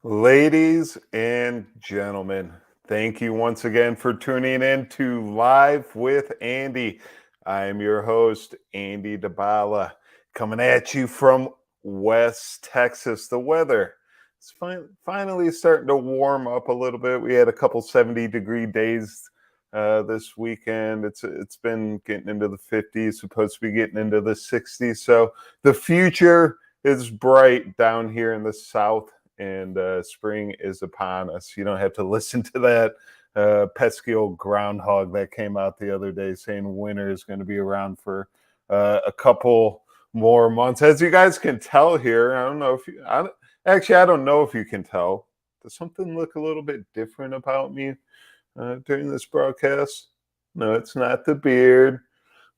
Ladies and gentlemen, thank you once again for tuning in to Live with Andy. I am your host, Andy Dybala, coming at you from West Texas. The weather is finally starting to warm up a little bit. We had a couple 70-degree days this weekend. It's been getting into the 50s, supposed to be getting into the 60s. So the future is bright down here in the South, and spring is upon us. You don't have to listen to that pesky old groundhog that came out the other day saying winter is going to be around for a couple more months. As you guys can tell here, I don't know if you, I don't know if you can tell. Does something look a little bit different about me during this broadcast? No, it's not the beard.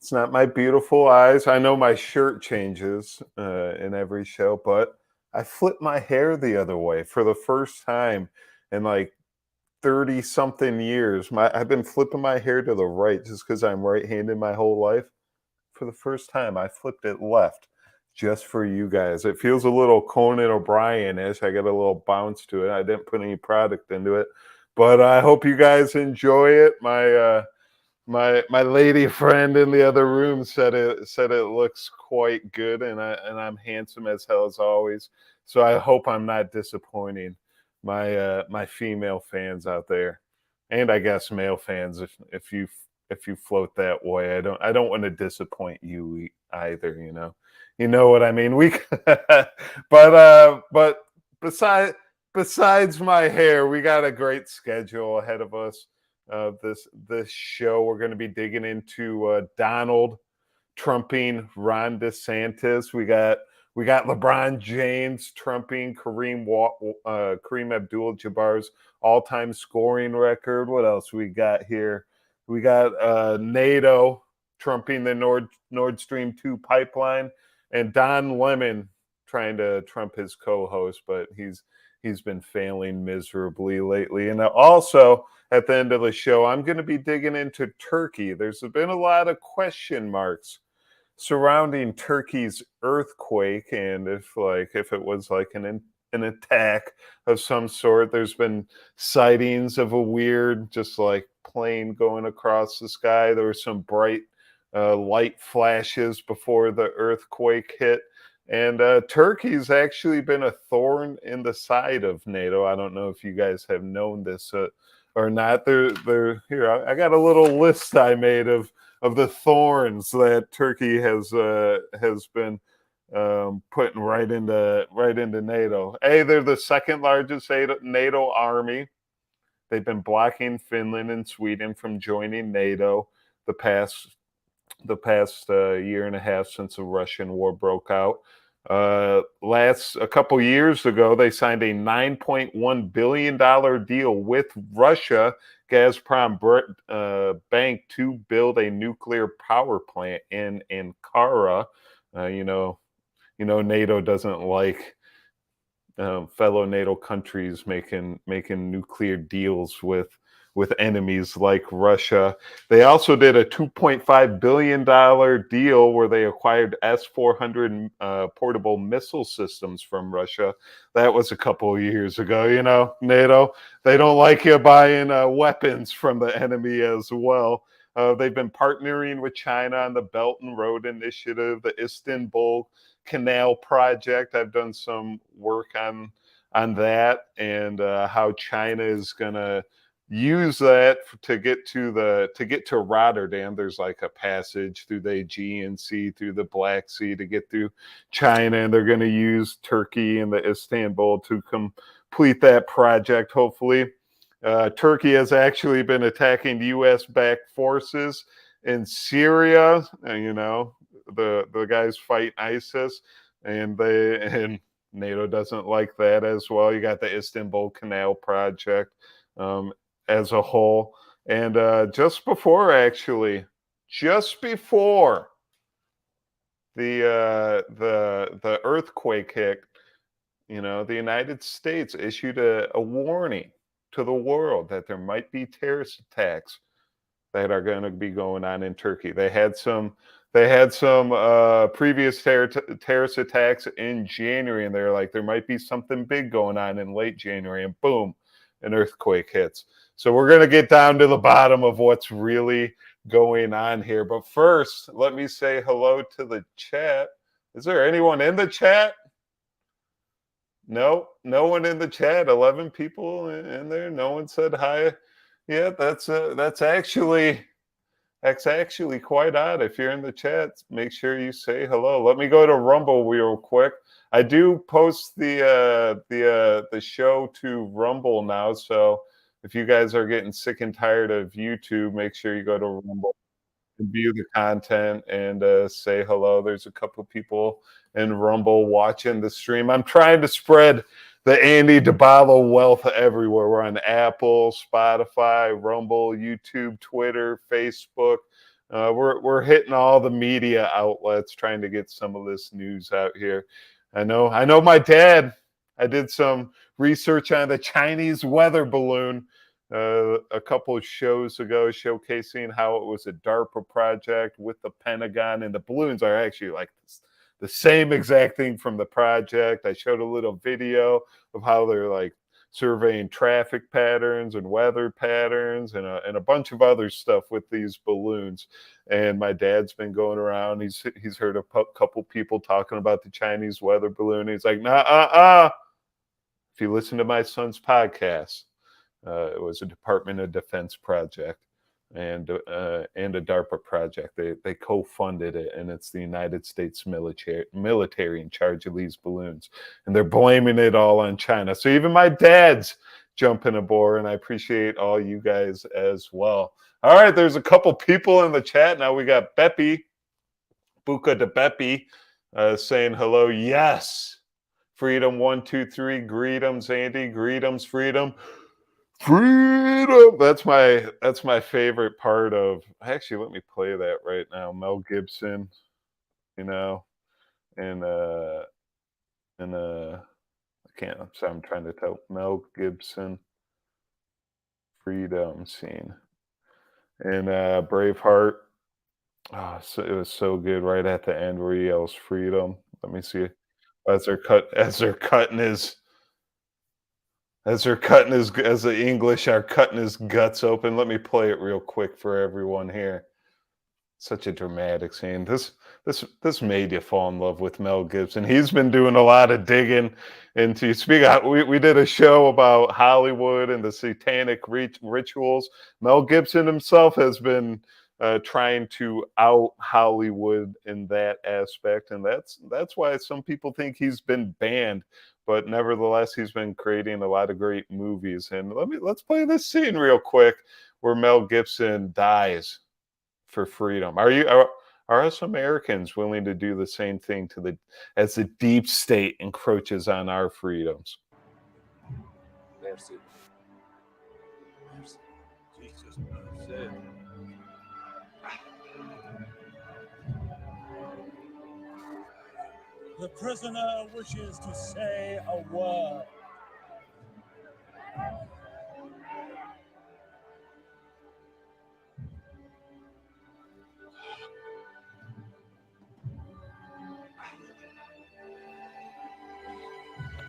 It's not my beautiful eyes. I know my shirt changes in every show, but I flipped my hair the other way for the first time in like 30 something years. I've been flipping my hair to the right just because I'm right handed my whole life. For the first time, I flipped it left just for you guys. It feels a little Conan O'Brien-ish. I got a little bounce to it. I didn't put any product into it, but I hope you guys enjoy it. My lady friend in the other room said it looks quite good, and I'm handsome as hell as always. So I hope I'm not disappointing my female fans out there, and I guess male fans if you float that way. I don't want to disappoint you either. You know what I mean. But besides my hair, we got a great schedule ahead of us. This show, we're going to be digging into Donald trumping Ron DeSantis. We got Lebron James trumping Kareem Abdul Jabbar's all-time scoring record. What else we got here? We got NATO trumping the Nord Stream 2 pipeline, and Don Lemon trying to trump his co-host, but he's been failing miserably lately. And also, at the end of the show, I'm going to be digging into Turkey. There's been a lot of question marks surrounding Turkey's earthquake, and if it was like an attack of some sort. There's been sightings of a weird just like plane going across the sky. There were some bright light flashes before the earthquake hit. And Turkey's actually been a thorn in the side of NATO. I don't know if you guys have known this or not. They're here. I got a little list I made of the thorns that Turkey has been putting right into NATO. They're the second largest NATO army. They've been blocking Finland and Sweden from joining NATO the past year and a half since the Russian war broke out. A couple years ago, they signed a $9.1 billion deal with Russia Gazprom Bank to build a nuclear power plant in Ankara. NATO doesn't like fellow NATO countries making nuclear deals with enemies like Russia. They also did a $2.5 billion deal where they acquired S-400 portable missile systems from Russia. That was a couple of years ago. NATO, they don't like you buying weapons from the enemy as well. They've been partnering with China on the Belt and Road Initiative, the Istanbul Canal Project. I've done some work on that, and how China is going to use that to get to Rotterdam. There's like a passage through the Aegean Sea, through the Black Sea to get through China, and they're going to use Turkey and the Istanbul to complete that project, hopefully. Turkey has actually been attacking U.S.-backed forces in Syria. The guys fight ISIS, and NATO doesn't like that as well. You got the Istanbul Canal Project as a whole, and just before the earthquake hit, the United States issued a warning to the world that there might be terrorist attacks that are going to be going on in Turkey. They had some previous terrorist attacks in January, and they're like, there might be something big going on in late January, and boom, an earthquake hits. So we're going to get down to the bottom of what's really going on here. But first, let me say hello to the chat. Is there anyone in the chat? No one in the chat. 11 people in there. No one said hi. Yeah, that's actually quite odd. If you're in the chat, make sure you say hello. Let me go to Rumble real quick. I do post the show to Rumble now, so if you guys are getting sick and tired of YouTube, make sure you go to Rumble and view the content and say hello. There's a couple people in Rumble watching the stream. I'm trying to spread the Andy Dybala wealth everywhere. We're on Apple, Spotify, Rumble, YouTube, Twitter, Facebook. We're hitting all the media outlets trying to get some of this news out here. I know my dad. I did some research on the Chinese weather balloon a couple of shows ago, showcasing how it was a DARPA project with the Pentagon, and the balloons are actually like the same exact thing from the project. I showed a little video of how they're like surveying traffic patterns and weather patterns and a bunch of other stuff with these balloons. And my dad's been going around. He's heard a couple people talking about the Chinese weather balloon. He's like, nah, if you listen to my son's podcast, it was a Department of Defense project and a DARPA project. They co-funded it, and it's the United States military in charge of these balloons, and they're blaming it all on China. So even my dad's jumping aboard, and I appreciate all you guys as well. All right, there's a couple people in the chat now. We got Beppy, Buka de Beppy, saying hello. Yes, freedom 123. Greetings, Andy. Greetings, freedom. Freedom. That's my favorite part of. Actually, let me play that right now. Mel Gibson, and I can't. I'm trying to tell Mel Gibson freedom scene and Braveheart. Oh, so it was so good right at the end where he yells freedom. Let me see. As they're cutting his. As the English are cutting his guts open. Let me play it real quick for everyone here. Such a dramatic scene. This made you fall in love with Mel Gibson. He's been doing a lot of digging into. We did a show about Hollywood and the satanic rituals. Mel Gibson himself has been trying to out Hollywood in that aspect, and that's why some people think he's been banned. But nevertheless, he's been creating a lot of great movies. And let's play this scene real quick where Mel Gibson dies for freedom. Are us Americans willing to do the same thing as the deep state encroaches on our freedoms? Merci. Merci. Jesus, merci. The prisoner wishes to say a word.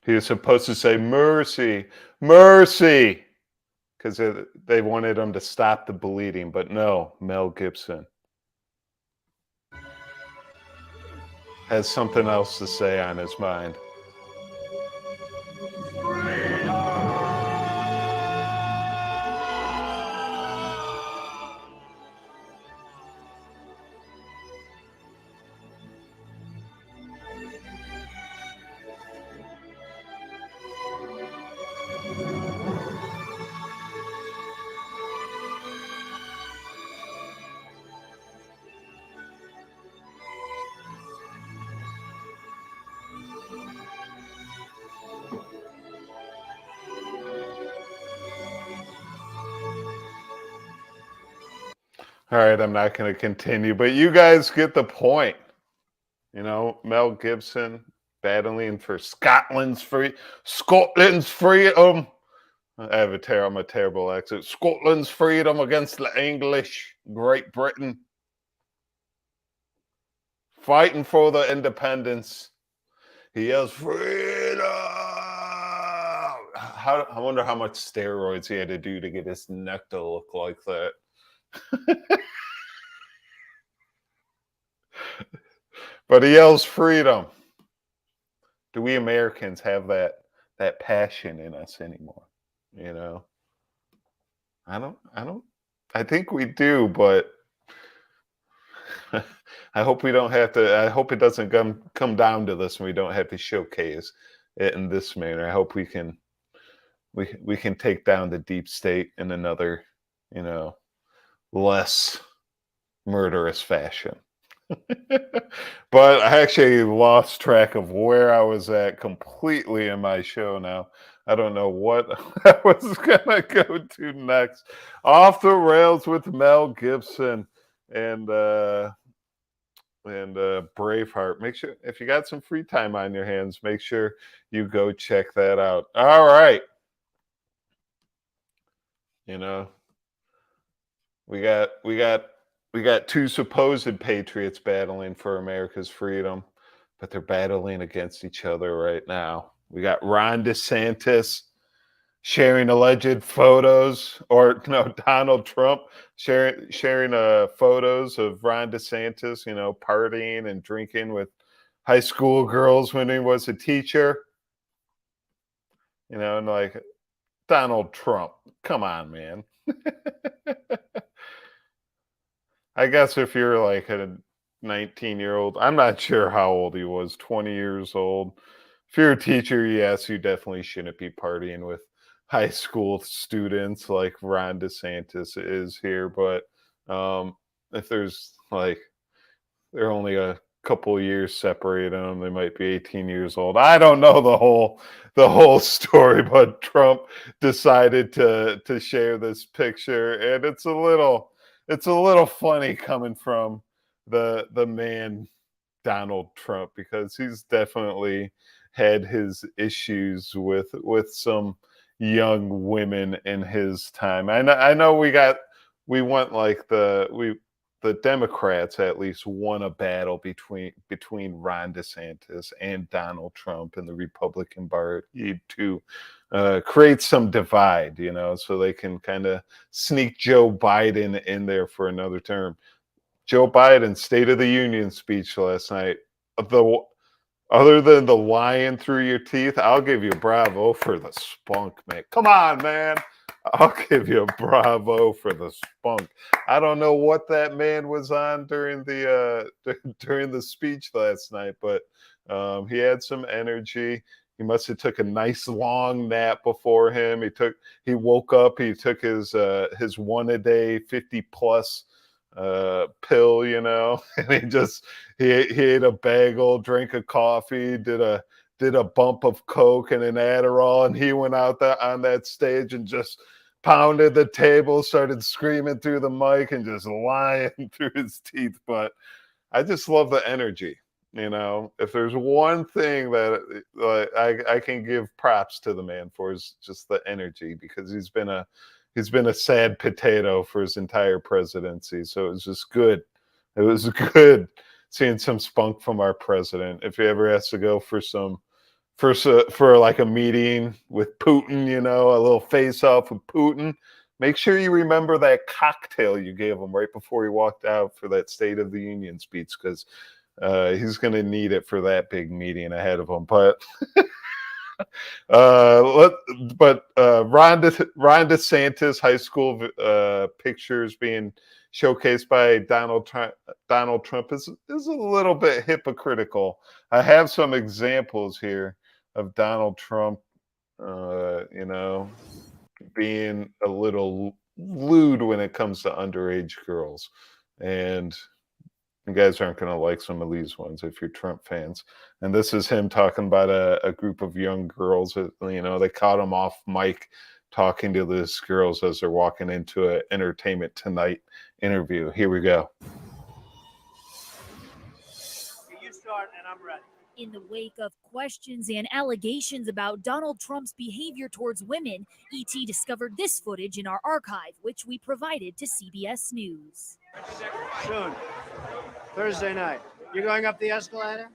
He was supposed to say mercy, mercy, because they wanted him to stop the bleeding. But no, Mel Gibson has something else to say on his mind. All right, I'm not going to continue, but you guys get the point. You know, Mel Gibson battling for Scotland's freedom. I'm a terrible accent. Scotland's freedom against the English. Great Britain. Fighting for the independence. He yells, freedom! I wonder how much steroids he had to do to get his neck to look like that. But he yells freedom. Do we Americans have that passion in us anymore? You know? I think we do, but I hope we don't have to. I hope it doesn't come down to this, and we don't have to showcase it in this manner. I hope we can take down the deep state in another, less murderous fashion. But I actually lost track of where I was at completely in my show now. I don't know what I was gonna go to next. Off the rails with Mel Gibson and Braveheart. Make sure, if you got some free time on your hands, make sure you go check that out. All right. We got two supposed patriots battling for America's freedom, but they're battling against each other right now. We got Ron DeSantis sharing alleged photos, or no, Donald Trump sharing photos of Ron DeSantis, partying and drinking with high school girls when he was a teacher. And like, Donald Trump, come on, man. I guess if you're like a 19-year-old, I'm not sure how old he was, 20 years old. If you're a teacher, yes, you definitely shouldn't be partying with high school students like Ron DeSantis is here. But if there's they're only a couple years separating them, they might be 18 years old. I don't know the whole story, but Trump decided to share this picture, and it's a little funny coming from the man Donald Trump, because he's definitely had his issues with some young women in his time. I know the Democrats at least won a battle between Ron DeSantis and Donald Trump in the Republican Party to create some divide, so they can kind of sneak Joe Biden in there for another term. Joe Biden's State of the Union speech last night, other than the lying through your teeth, I'll give you a bravo for the spunk, man. Come on, man. I'll give you a bravo for the spunk. I don't know what that man was on during the speech last night, but he had some energy. He must have took a nice long nap before him. He woke up. He took his 1-a-day 50+ pill, and he ate a bagel, drank a coffee, did a bump of Coke and an Adderall, and he went out there on that stage and just pounded the table, started screaming through the mic and just lying through his teeth. But I just love the energy. If there's one thing that I can give props to the man for, is just the energy, because he's been a sad potato for his entire presidency. So it was just good. It was good seeing some spunk from our president. If he ever has to go for like a meeting with Putin, a little face off with Putin, make sure you remember that cocktail you gave him right before he walked out for that State of the Union speech, because he's going to need it for that big meeting ahead of him. But Ron DeSantis high school pictures being showcased by Donald Trump is a little bit hypocritical. I have some examples here of Donald Trump, being a little lewd when it comes to underage girls, and you guys aren't going to like some of these ones if you're Trump fans. And this is him talking about a group of young girls. They caught him off mic talking to these girls as they're walking into an Entertainment Tonight interview. Here we go. You start and I'm ready. In the wake of questions and allegations about Donald Trump's behavior towards women, ET discovered this footage in our archive, which we provided to CBS News. Soon. Thursday night. You're going up the escalator?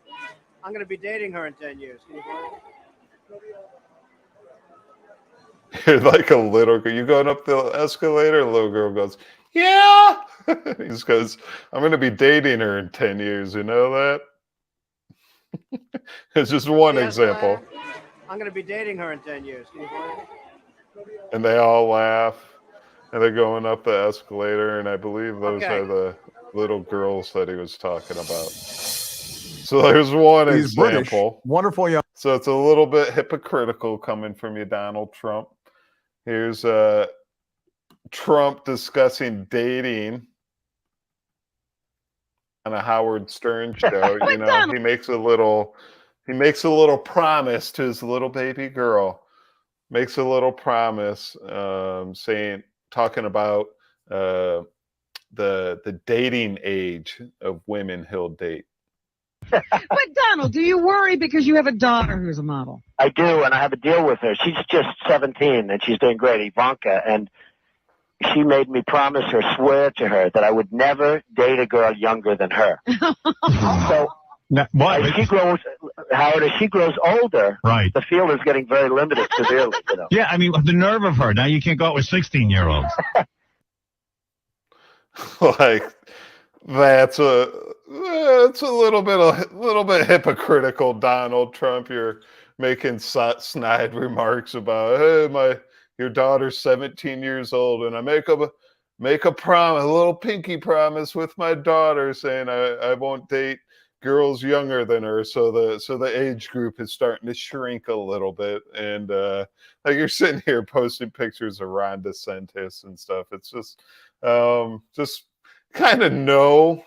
I'm going to be dating her in 10 years. Can you believe it? You're like a little girl. You going up the escalator? The little girl goes, yeah. He just goes, I'm going to be dating her in 10 years. You know that? It's just one The example. escalator? I'm going to be dating her in 10 years. Can you believe it? And they all laugh. And they're going up the escalator. And I believe those Okay. are the little girls that he was talking about. So there's one He's example. British. Wonderful young. So it's a little bit hypocritical coming from you, Donald Trump. Here's Trump discussing dating on a Howard Stern show. You know, he makes a little promise to his little baby girl. Makes a little promise, talking about the dating age of women he'll date. But Donald, do you worry because you have a daughter who's a model? I do, and I have a deal with her. She's just 17, and she's doing great, Ivanka, and she made me promise her, swear to her, that I would never date a girl younger than her. So as she grows, Howard, as she grows older, Right. the field is getting very limited severely. You know? Yeah, I mean, the nerve of her. Now you can't go out with 16-year-olds. Like that's a little bit hypocritical, Donald Trump. You're making snide remarks about, hey, your daughter's 17 years old, and I make a promise, a little pinky promise with my daughter, saying I won't date girls younger than her. So the age group is starting to shrink a little bit, and like you're sitting here posting pictures of Ron DeSantis and stuff. It's just kind of know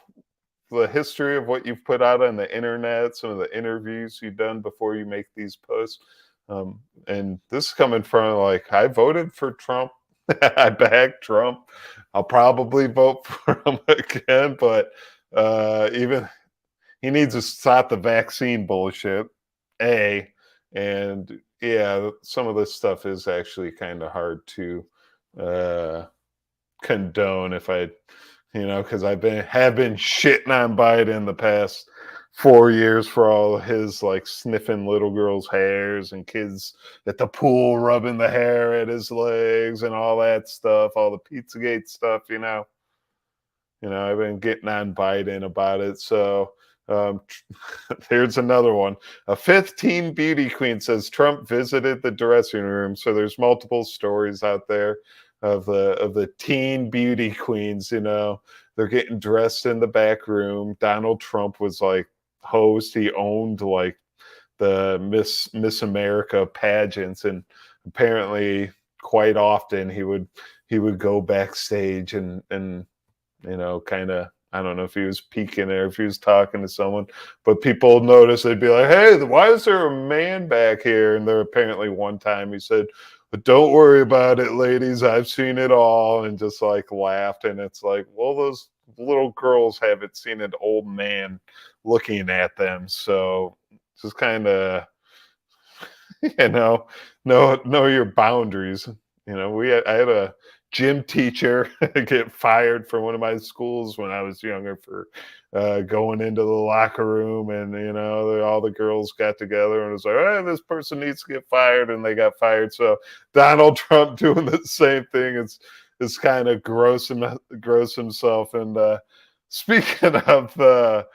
the history of what you've put out on the internet, some of the interviews you've done before you make these posts. And this is coming from, like, I voted for Trump. I backed Trump. I'll probably vote for him again, but even he needs to stop the vaccine bullshit. And yeah, some of this stuff is actually kind of hard to condone because I've been shitting on Biden the past 4 years for all his like sniffing little girls' hairs and kids at the pool rubbing the hair at his legs and all that stuff, all the Pizzagate stuff, I've been getting on Biden about it. So here's another one. A 15 beauty queen says Trump visited the dressing room. So there's multiple stories out there of the teen beauty queens. They're getting dressed in the back room. Donald Trump was like host. He owned like the Miss America pageants, and apparently quite often he would go backstage and kind of, I don't know if he was peeking or if he was talking to someone, but people noticed. They'd be like, hey, why is there a man back here? And there apparently one time he said, but don't worry about it, ladies, I've seen it all, and just like laughed. And it's like, well, those little girls haven't seen an old man looking at them. So just kind of, know your boundaries. I had a gym teacher get fired from one of my schools when I was younger for going into the locker room, and all the girls got together and was like, hey, this person needs to get fired, and they got fired. So Donald Trump doing the same thing is kind of gross himself. And speaking of the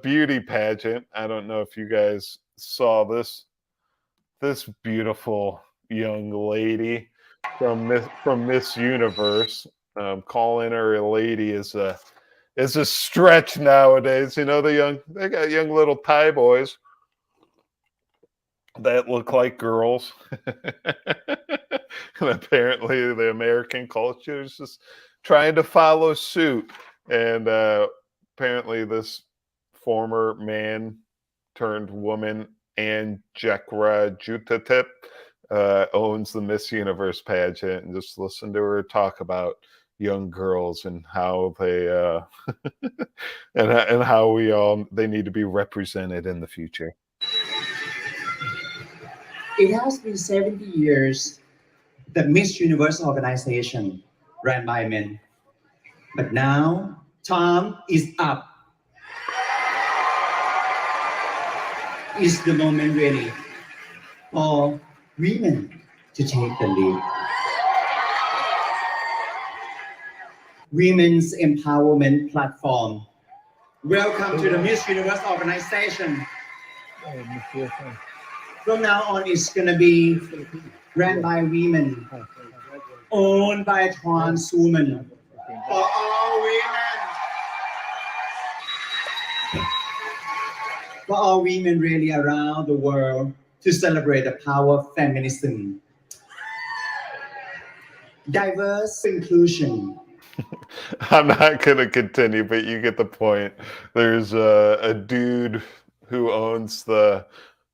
beauty pageant, I don't know if you guys saw this beautiful young lady from Miss Universe. Calling her a lady is a stretch nowadays. They got young little Thai boys that look like girls. And apparently the American culture is just trying to follow suit. And apparently this former man turned woman, and Jekra Jutatip, owns the Miss Universe pageant, and just listen to her talk about young girls and how they and how they need to be represented in the future. It has been 70 years the Miss Universe organization ran by men. But now, time is up. It's the moment really for women to take the lead. Women's Empowerment Platform. Welcome to the Miss Universe organization. From now on, it's going to be ran by women, owned by trans women, for all women. For all women really around the world to celebrate the power of feminism. Diverse inclusion. I'm not going to continue, but you get the point. There's a dude who owns the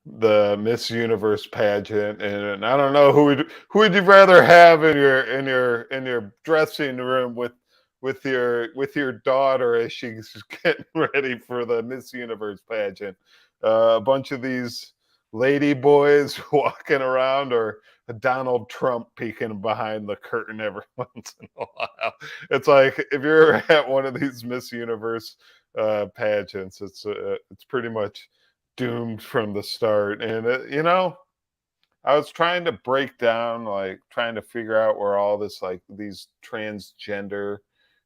Miss Universe pageant, and I don't know who would you rather have in your dressing room with your daughter as she's getting ready for the Miss Universe pageant. A bunch of these lady boys walking around, or Donald Trump peeking behind the curtain every once in a while. It's like, if you're at one of these Miss Universe pageants, it's pretty much doomed from the start. And I was trying to break down, like trying to figure out where all this, like these transgender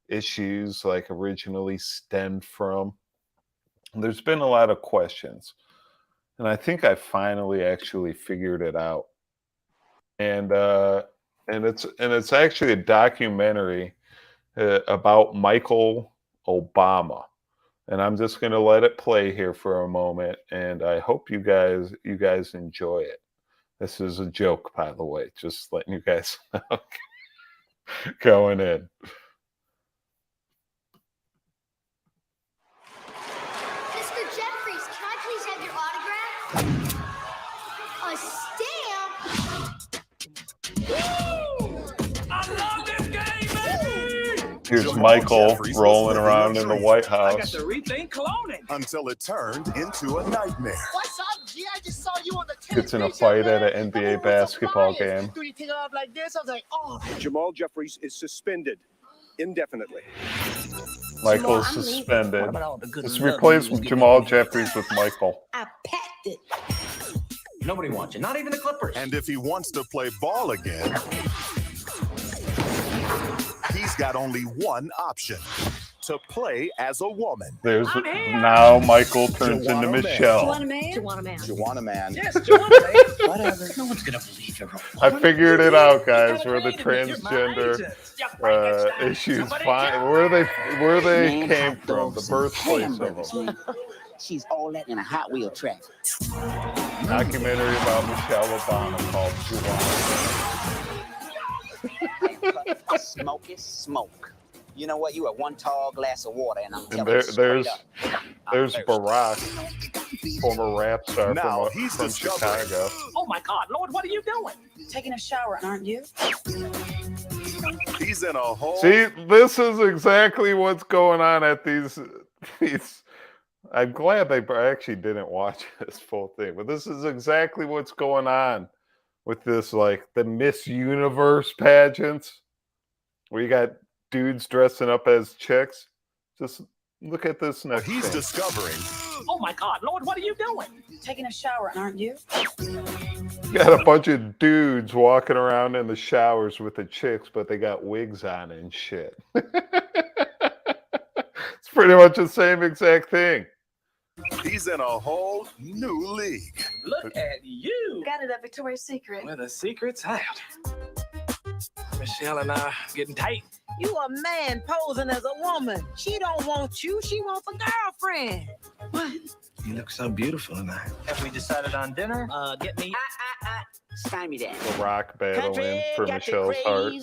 issues like originally stemmed from. There's been a lot of questions, and I think I finally actually figured it out. And it's actually a documentary about Michael Obama. And I'm just going to let it play here for a moment, and I hope you guys enjoy it. This is a joke, by the way, just letting you guys know. Going in. Mr. Jeffries, can I please have your autograph? A stamp? Woo! I love this game, baby! Here's Michael rolling around in the White I got House. to rethink cloning. Until it turned into a nightmare. What's up, G? I just saw you on the Gets in a fight at an NBA basketball game. Do you take it off like this? I was like, oh. Jamal Jeffries is suspended indefinitely. Michael's suspended. Just replace Jamal Jeffries with Michael. I packed it. Nobody wants you, not even the Clippers. And if he wants to play ball again, he's got only one option: to play as a woman. There's now Michael turns into Michelle. Juana Man? Juana Man. Juana Man. Yes, Juana Man. Whatever. No one's gonna believe you. I figured it out, guys, where the transgender issues where they came from, the birthplace of them. She's all that in a Hot Wheel track. Documentary about Michelle Obama called Juana. Smoke is smoke. You know what? You have one tall glass of water, and I'm And telling you straight up. there's Barack, former rap star Now from Chicago. Oh my God, Lord, what are you doing? Taking a shower, aren't you? He's in a hole. See, this is exactly what's going on at these. I'm glad they actually didn't watch this full thing, but this is exactly what's going on with this, like the Miss Universe pageants, where you got dudes dressing up as chicks. Just look at this next He's thing. discovering. Oh my God, Lord, what are you doing? Taking a shower, aren't you? You got a bunch of dudes walking around in the showers with the chicks, but they got wigs on and shit. It's pretty much the same exact thing. He's in a whole new league. Look at you. Got it at Victoria's Secret. Well, the secret's out. Michelle and I getting tight. You a man posing as a woman. She don't want you. She wants a girlfriend. What? You look so beautiful tonight. Have we decided on dinner? Get me. Stymie that. The Rock battling for Michelle's heart.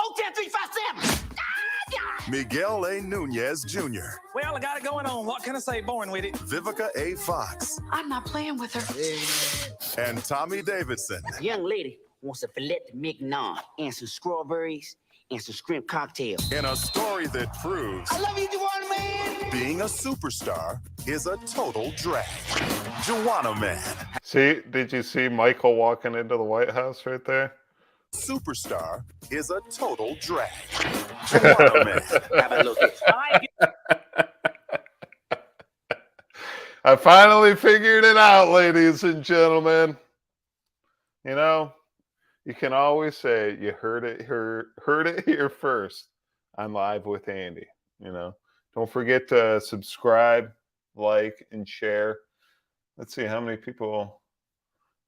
Oh, 10, 3, 5, 7. Miguel A. Nunez Jr. Well, I got it going on. What can I say? Born with it. Vivica A. Fox. I'm not playing with her. And Tommy Davidson. Young lady wants a filet mignon and some strawberries and some shrimp cocktail. In a story that proves I love you, Juana Man. Being a superstar is a total drag. Joanna Man. See, did you see Michael walking into the White House right there? Superstar is a total drag. Joanna Man. Have a look at I finally figured it out, ladies and gentlemen. You know, you can always say you heard it here first on Live with Andy. You know, don't forget to subscribe, like, and share. Let's see how many people.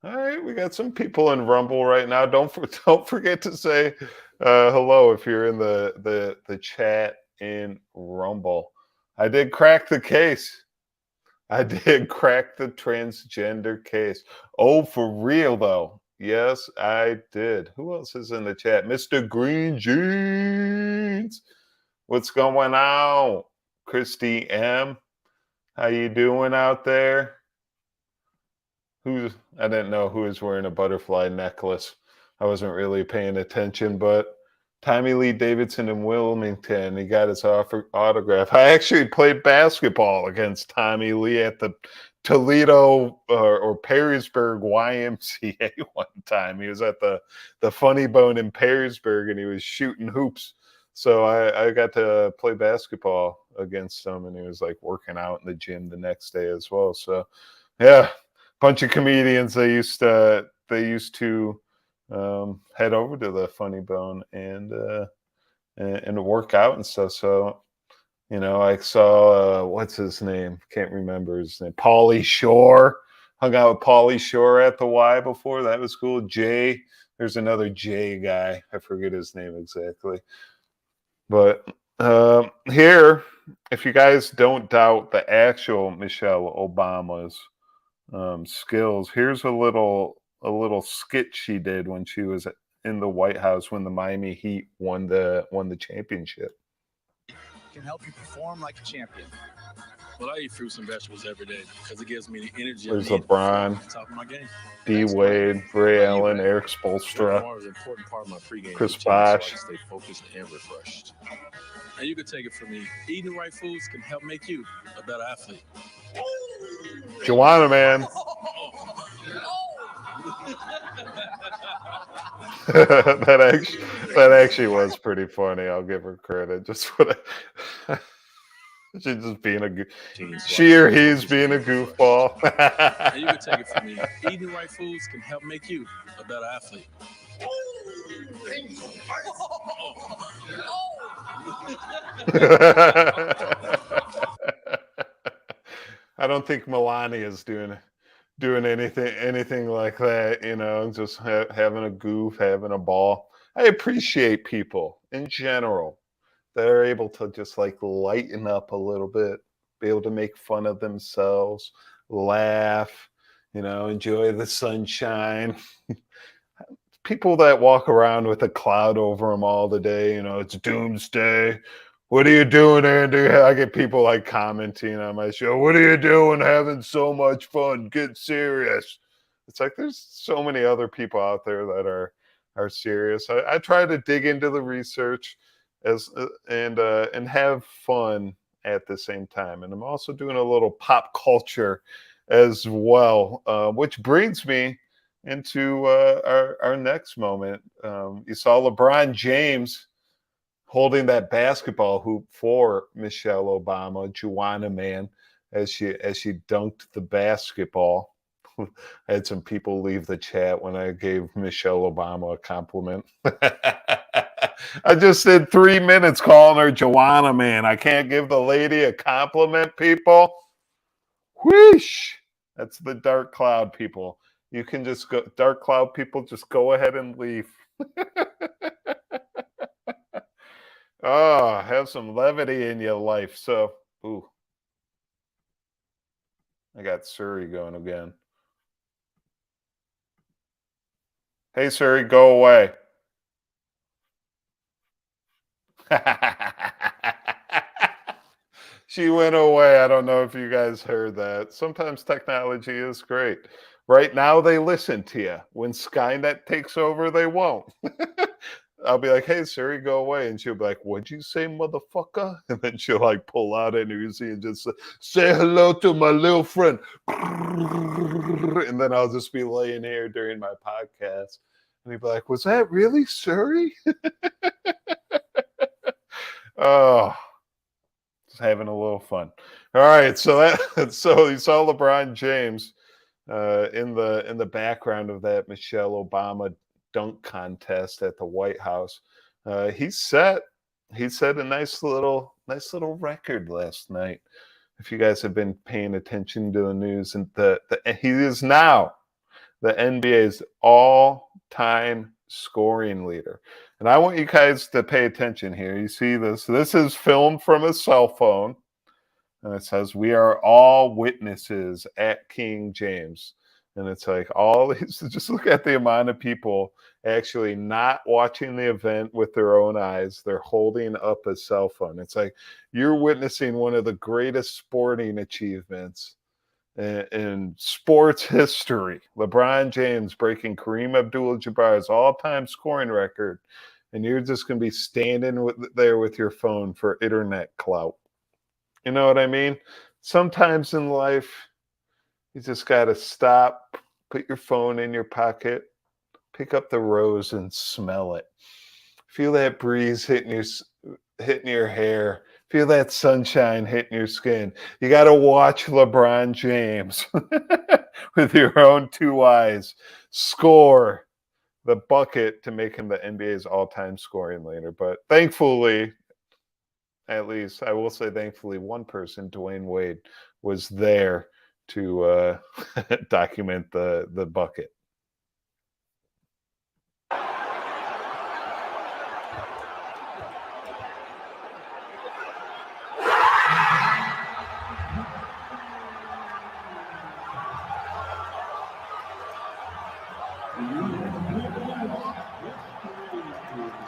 All right, we got some people in Rumble right now. Don't forget to say hello if you're in the chat in Rumble. I did crack the case. I did crack the transgender case. Oh, for real though. Yes, I did. Who else is in the chat? Mr. Green Jeans. What's going on? Christy M. How you doing out there? I didn't know who was wearing a butterfly necklace. I wasn't really paying attention, but Tommy Lee Davidson in Wilmington, he got his autograph. I actually played basketball against Tommy Lee at the Toledo or Perrysburg YMCA one time. He was at the Funny Bone in Perrysburg, and he was shooting hoops. So I got to play basketball against him, and he was like working out in the gym the next day as well. So, yeah, bunch of comedians they used to head over to the Funny Bone and work out and stuff. So, you know, I saw what's his name? Can't remember his name. Pauly Shore. Hung out with Pauly Shore at the Y before. That was cool. Jay. There's another Jay guy. I forget his name exactly. But here, if you guys don't doubt the actual Michelle Obama's skills, here's a little skit she did when she was in the White House when the Miami Heat won the championship. Can help you perform like a champion. Well, I eat fruits and vegetables every day because it gives me the energy. There's LeBron, Top of my game. D. Wade, Ray Allen, Eric Spoelstra, Is an important part of my pregame Chris routine, so I Bosh. can stay focused and refreshed. And you can take it from me. Eating the right foods can help make you a better athlete. Joanna, man. that actually was pretty funny. I'll give her credit. Just for she's just being she or he's being a goofball. And you can take it from me. Eating the right foods can help make you a better athlete. I don't think Melania is doing anything like that, you know, just having a goof, having a ball. I appreciate people in general that are able to just like lighten up a little bit, be able to make fun of themselves, laugh, you know, enjoy the sunshine. People that walk around with a cloud over them all the day, you know, it's doomsday. What are you doing, Andy? I get people like commenting on my show. What are you doing? Having so much fun. Get serious. It's like there's so many other people out there that are serious. I try to dig into the research and have fun at the same time. And I'm also doing a little pop culture as well, which brings me into our next moment. You saw LeBron James holding that basketball hoop for Michelle Obama, Joanna Man, as she dunked the basketball. I had some people leave the chat when I gave Michelle Obama a compliment. I just did 3 minutes calling her Joanna Man. I can't give the lady a compliment, people. Whoosh! That's the dark cloud people. You can just go, dark cloud people, just go ahead and leave. Oh, have some levity in your life. So, ooh. I got Suri going again. Hey, Suri, go away. She went away. I don't know if you guys heard that. Sometimes technology is great. Right now, they listen to you. When Skynet takes over, they won't. I'll be like, "Hey Siri, go away," and she'll be like, "What'd you say, motherfucker?" And then she'll like pull out an Uzi and just say hello to my little friend. And then I'll just be laying here during my podcast, and he'd be like, "Was that really Siri?" Oh, just having a little fun. All right, so you saw LeBron James in the background of that Michelle Obama dunk contest at the White House. He set a nice little record last night. If you guys have been paying attention to the news, and he is now the NBA's all-time scoring leader. And I want you guys to pay attention here. You see this? This is filmed from a cell phone. And it says, "We are all witnesses at King James." And it's like all these, just look at the amount of people actually not watching the event with their own eyes. They're holding up a cell phone. It's like you're witnessing one of the greatest sporting achievements in sports history. LeBron James breaking Kareem Abdul Jabbar's all-time scoring record. And you're just going to be standing there with your phone for internet clout. You know what I mean? Sometimes in life, you just got to stop, put your phone in your pocket, pick up the rose and smell it. Feel that breeze hitting your hair. Feel that sunshine hitting your skin. You got to watch LeBron James with your own two eyes score the bucket to make him the NBA's all-time scoring leader. But thankfully, at least I will say thankfully, one person, Dwayne Wade, was there to document the bucket.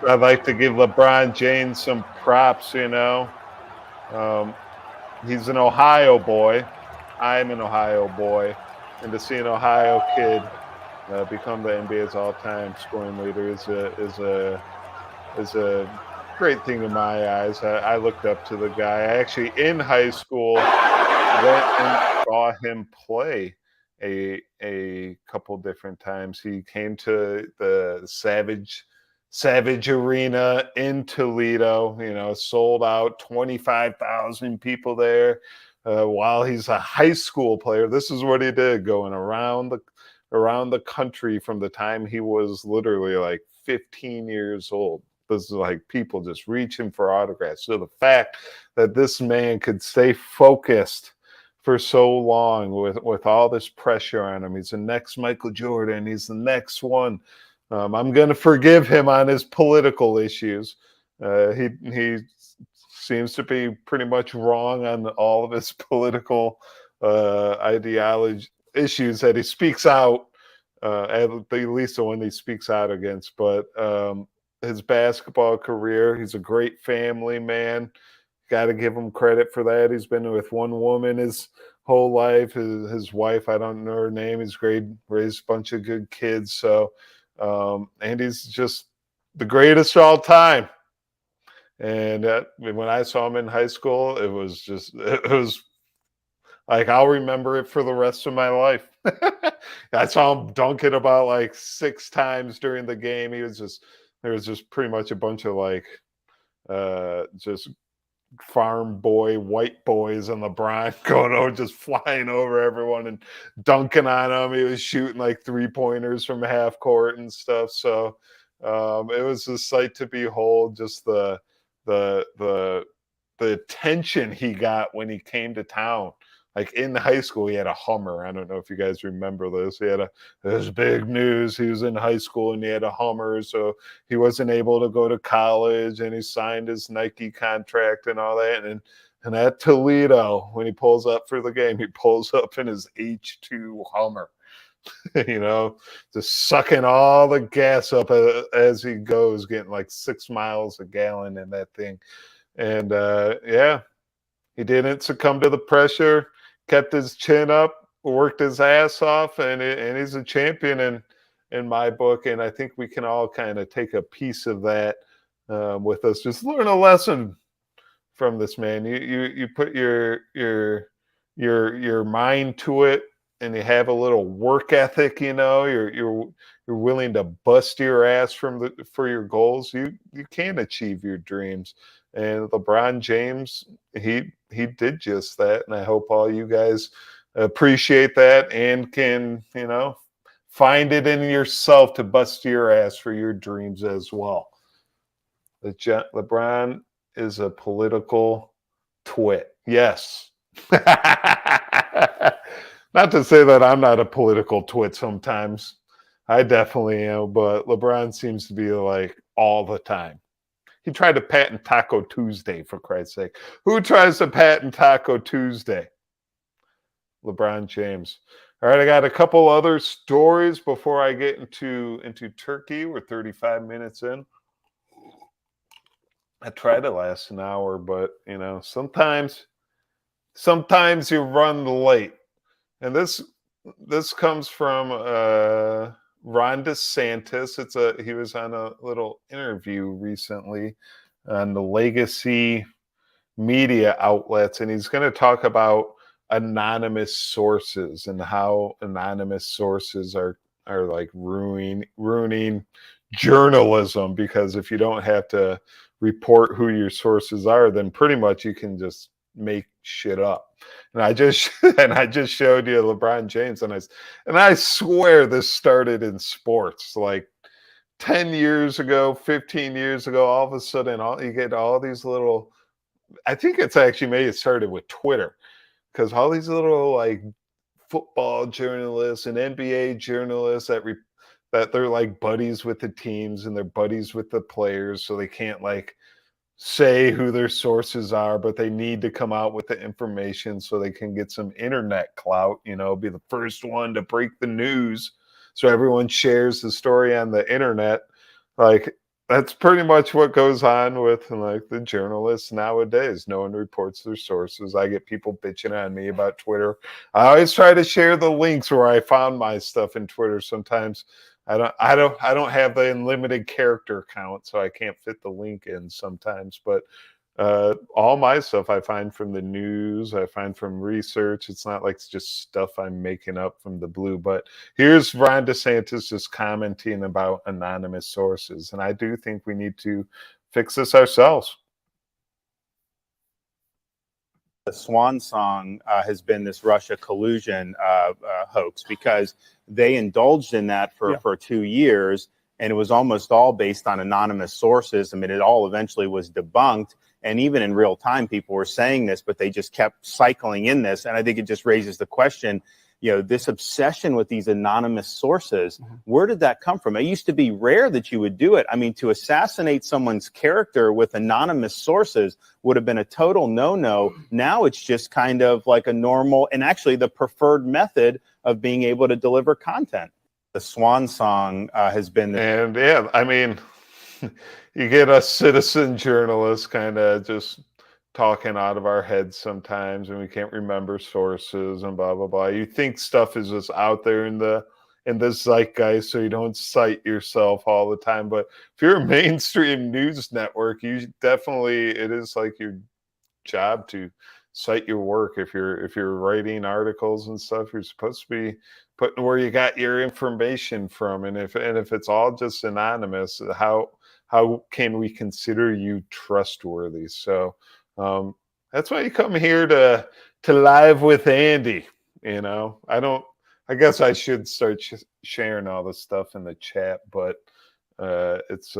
I'd like to give LeBron James some props, you know. He's an Ohio boy. I'm an Ohio boy. And to see an Ohio kid become the NBA's all-time scoring leader is a great thing in my eyes. I looked up to the guy. I actually, in high school, went and saw him play a couple different times. He came to the Savage Arena in Toledo, you know, sold out, 25,000 people there while he's a high school player. This is what he did, going around the country from the time he was literally like 15 years old. This is like people just reaching for autographs. So the fact that this man could stay focused for so long with all this pressure on him. He's the next Michael Jordan. He's the next one. I'm going to forgive him on his political issues. He seems to be pretty much wrong on all of his political ideology issues that he speaks out, at least the one he speaks out against. But his basketball career, he's a great family man. Got to give him credit for that. He's been with one woman his whole life. His wife, I don't know her name. He's raised a bunch of good kids. So, and he's just the greatest of all time. And when I saw him in high school, it was like, I'll remember it for the rest of my life. I saw him dunk it about like 6 times during the game. There was just pretty much a bunch of like, just farm boy, white boys and LeBron going over, just flying over everyone and dunking on him. He was shooting like 3-pointers from half court and stuff. So it was a sight to behold, just the attention he got when he came to town. Like in high school, he had a Hummer. I don't know if you guys remember this. It was big news. He was in high school and he had a Hummer, so he wasn't able to go to college, and he signed his Nike contract and all that. And at Toledo, when he pulls up for the game, he pulls up in his H2 Hummer, you know, just sucking all the gas up as he goes, getting like 6 miles a gallon in that thing. And yeah, he didn't succumb to the pressure. Kept his chin up, worked his ass off, and he's a champion in my book, and I think we can all kind of take a piece of that with us. Just learn a lesson from this man. You put your mind to it, and you have a little work ethic. You're willing to bust your ass for your goals. You can achieve your dreams. And LeBron James, he did just that, and I hope all you guys appreciate that and can find it in yourself to bust your ass for your dreams as well. LeBron is a political twit. Yes. Not to say that I'm not a political twit sometimes. I definitely am, but LeBron seems to be like all the time. He tried to patent Taco Tuesday, for Christ's sake. Who tries to patent Taco Tuesday? LeBron James. All right, I got a couple other stories before I get into Turkey. We're 35 minutes in. I try to last an hour, but sometimes you run late. And this comes from Ron DeSantis. He was on a little interview recently on the legacy media outlets, and he's going to talk about anonymous sources and how anonymous sources are like ruining journalism, because if you don't have to report who your sources are, then pretty much you can just make shit up. And I just showed you LeBron James, and I swear this started in sports like 10 years ago, 15 years ago. All of a sudden, you get all these little. I think it's actually maybe it started with Twitter, because all these little like football journalists and NBA journalists that they're like buddies with the teams and they're buddies with the players, so they can't like say who their sources are, but they need to come out with the information so they can get some internet clout, be the first one to break the news, so everyone shares the story on the internet. Like, that's pretty much what goes on with like the journalists nowadays. No one reports their sources. I get people bitching on me about Twitter. I always try to share the links where I found my stuff in Twitter. Sometimes I don't have the unlimited character count, so I can't fit the link in sometimes. But all my stuff I find from the news, I find from research. It's not like it's just stuff I'm making up from the blue. But here's Ron DeSantis just commenting about anonymous sources, and I do think we need to fix this ourselves. The swan song has been this Russia collusion hoax, because they indulged in that for 2 years, and it was almost all based on anonymous sources. I mean, it all eventually was debunked, and even in real time, people were saying this, but they just kept cycling in this, and I think it just raises the question, this obsession with these anonymous sources, where did that come from? It used to be rare that you would do it. I mean, to assassinate someone's character with anonymous sources would have been a total no-no. Now it's just kind of like a normal, and actually the preferred method of being able to deliver content. The swan song has been... And yeah, I mean, you get us citizen journalists kind of just talking out of our heads sometimes, and we can't remember sources and blah blah blah. You think stuff is just out there in the zeitgeist, so you don't cite yourself all the time. But if you're a mainstream news network, it is like your job to cite your work. If you're writing articles and stuff, you're supposed to be putting where you got your information from. And if it's all just anonymous, how can we consider you trustworthy? So that's why you come here to Live with Andy. I guess I should start sharing all this stuff in the chat, but it's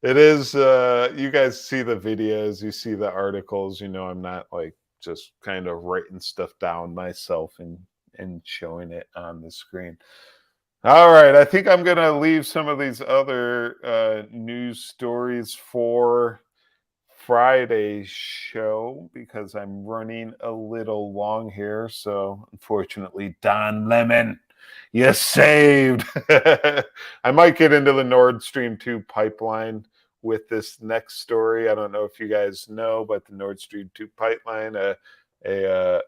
it is you guys see the videos, you see the articles, I'm not like just kind of writing stuff down myself and showing it on the screen. All right, I think I'm going to leave some of these other news stories for Friday's show because I'm running a little long here. So, unfortunately, Don Lemon, you saved. I might get into the Nord Stream 2 pipeline with this next story. I don't know if you guys know, but the Nord Stream 2 pipeline, an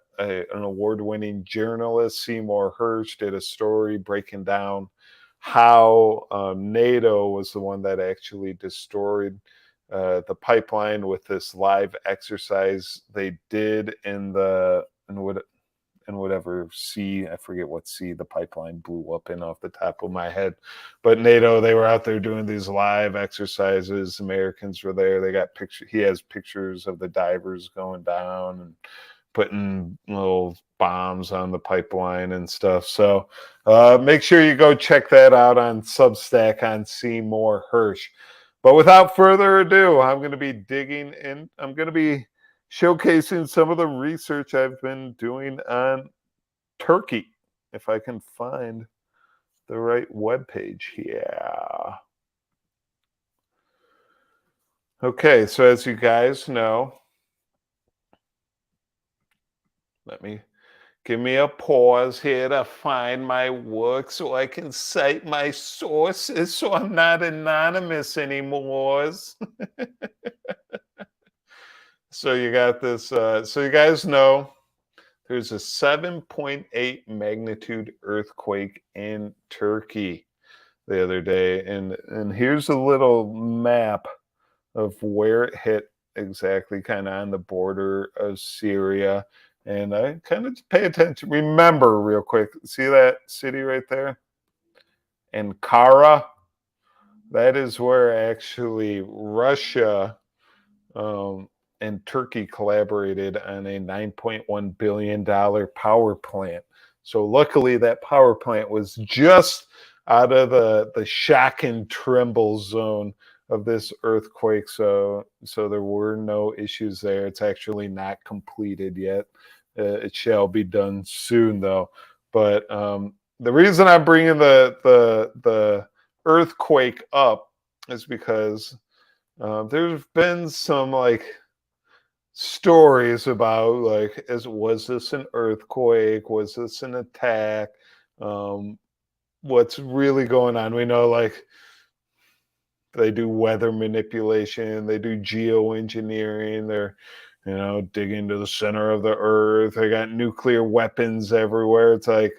award-winning journalist, Seymour Hersh, did a story breaking down how NATO was the one that actually destroyed the pipeline with this live exercise they did in whatever sea, I forget what sea the pipeline blew up in off the top of my head. But NATO, they were out there doing these live exercises. Americans were there. They got pictures. He has pictures of the divers going down and putting little bombs on the pipeline and stuff. So make sure you go check that out on Substack on Seymour Hersh. But without further ado, I'm going to be digging in. I'm going to be showcasing some of the research I've been doing on Turkey, if I can find the right webpage here. Okay, so as you guys know, give me a pause here to find my work so I can cite my sources so I'm not anonymous anymore. So you got this, so you guys know there's a 7.8 magnitude earthquake in Turkey the other day. And here's a little map of where it hit exactly, kind of on the border of Syria. And I kind of pay attention. Remember real quick, see that city right there? Ankara. That is where actually Russia and Turkey collaborated on a $9.1 billion power plant. So luckily that power plant was just out of the shock and tremble zone of this earthquake. So there were no issues there. It's actually not completed yet. It shall be done soon though. But the reason I'm bringing the earthquake up is because there's been some like stories about like, was this an earthquake? Was this an attack? What's really going on? We know like they do weather manipulation, they do geoengineering, they're digging to the center of the earth. They got nuclear weapons everywhere. It's like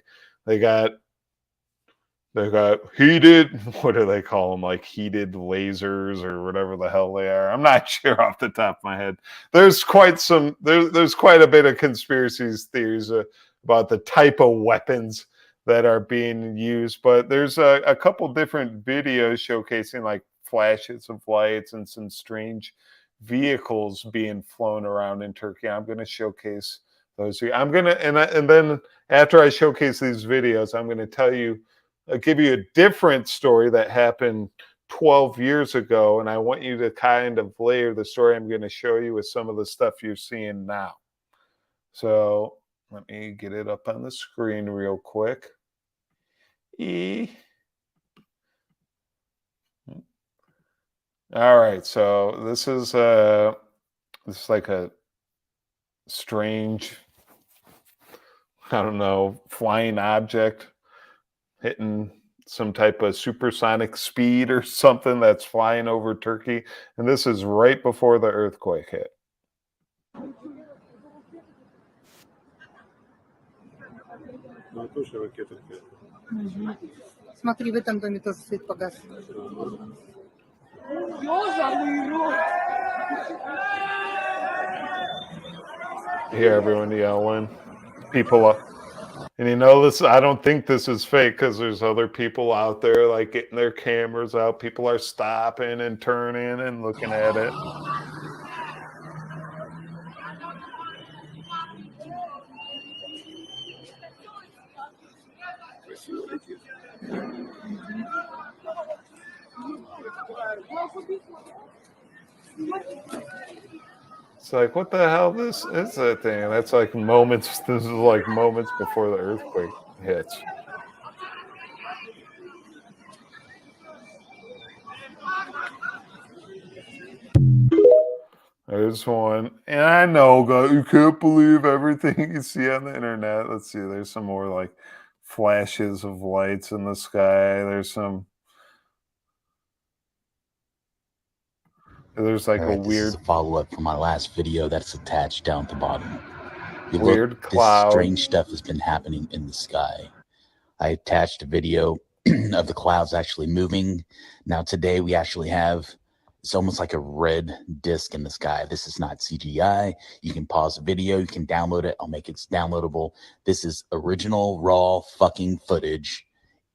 they got heated, what do they call them? Like heated lasers or whatever the hell they are. I'm not sure off the top of my head. There's quite a bit of conspiracy theories about the type of weapons that are being used. But there's a couple different videos showcasing like flashes of lights and some strange vehicles being flown around in Turkey. I'm going to showcase those. I'm going to, and then after I showcase these videos, I'm going to give you a different story that happened 12 years ago. And I want you to kind of layer the story I'm going to show you with some of the stuff you're seeing now. So let me get it up on the screen real quick. All right, so this is like a strange, I don't know, flying object hitting some type of supersonic speed or something that's flying over Turkey. And this is right before the earthquake hit. Смотри, в этом доме тоже свет погас. You hear everyone yelling, people up. And this, I don't think this is fake because there's other people out there like getting their cameras out. People are stopping and turning and looking at it. It's like, what the hell this is that thing? That's like moments. This is like moments before the earthquake hits. There's one. And I know, God, you can't believe everything you see on the internet. Let's see. There's some more like flashes of lights in the sky. There's like a weird follow-up from my last video that's attached down at the bottom. You Weird look, cloud. This strange stuff has been happening in the sky. I attached a video of the clouds actually moving. Now today we actually have, it's almost like a red disc in the sky. This is not CGI. You can pause the video. You can download it. I'll make it downloadable. This is original raw fucking footage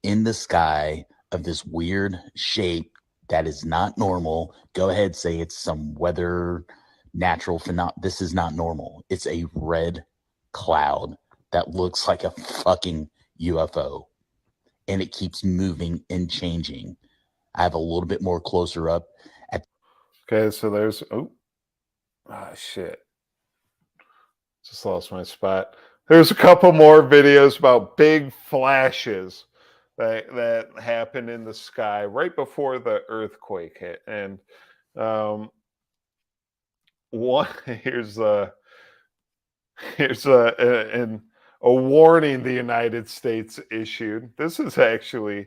in the sky of this weird shape that is not normal. Go ahead, say it's some weather, natural phenomenon. This is not normal. It's a red cloud that looks like a fucking UFO, and it keeps moving and changing. I have a little bit more closer up. Okay, so there's shit. Just lost my spot. There's a couple more videos about big flashes that happened in the sky right before the earthquake hit. And one here's a warning the United States issued. This is actually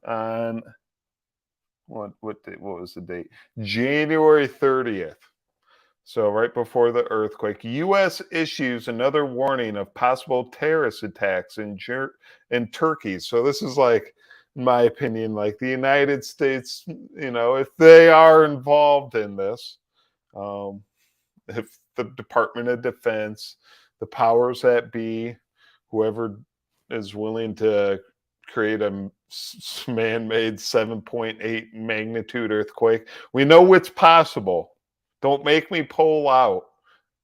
on what was the date? January 30th. So right before the earthquake, U.S. issues another warning of possible terrorist attacks in Turkey. So this is like, in my opinion, like the United States, if they are involved in this, if the Department of Defense, the powers that be, whoever is willing to create a man-made 7.8 magnitude earthquake, we know it's possible. Don't make me pull out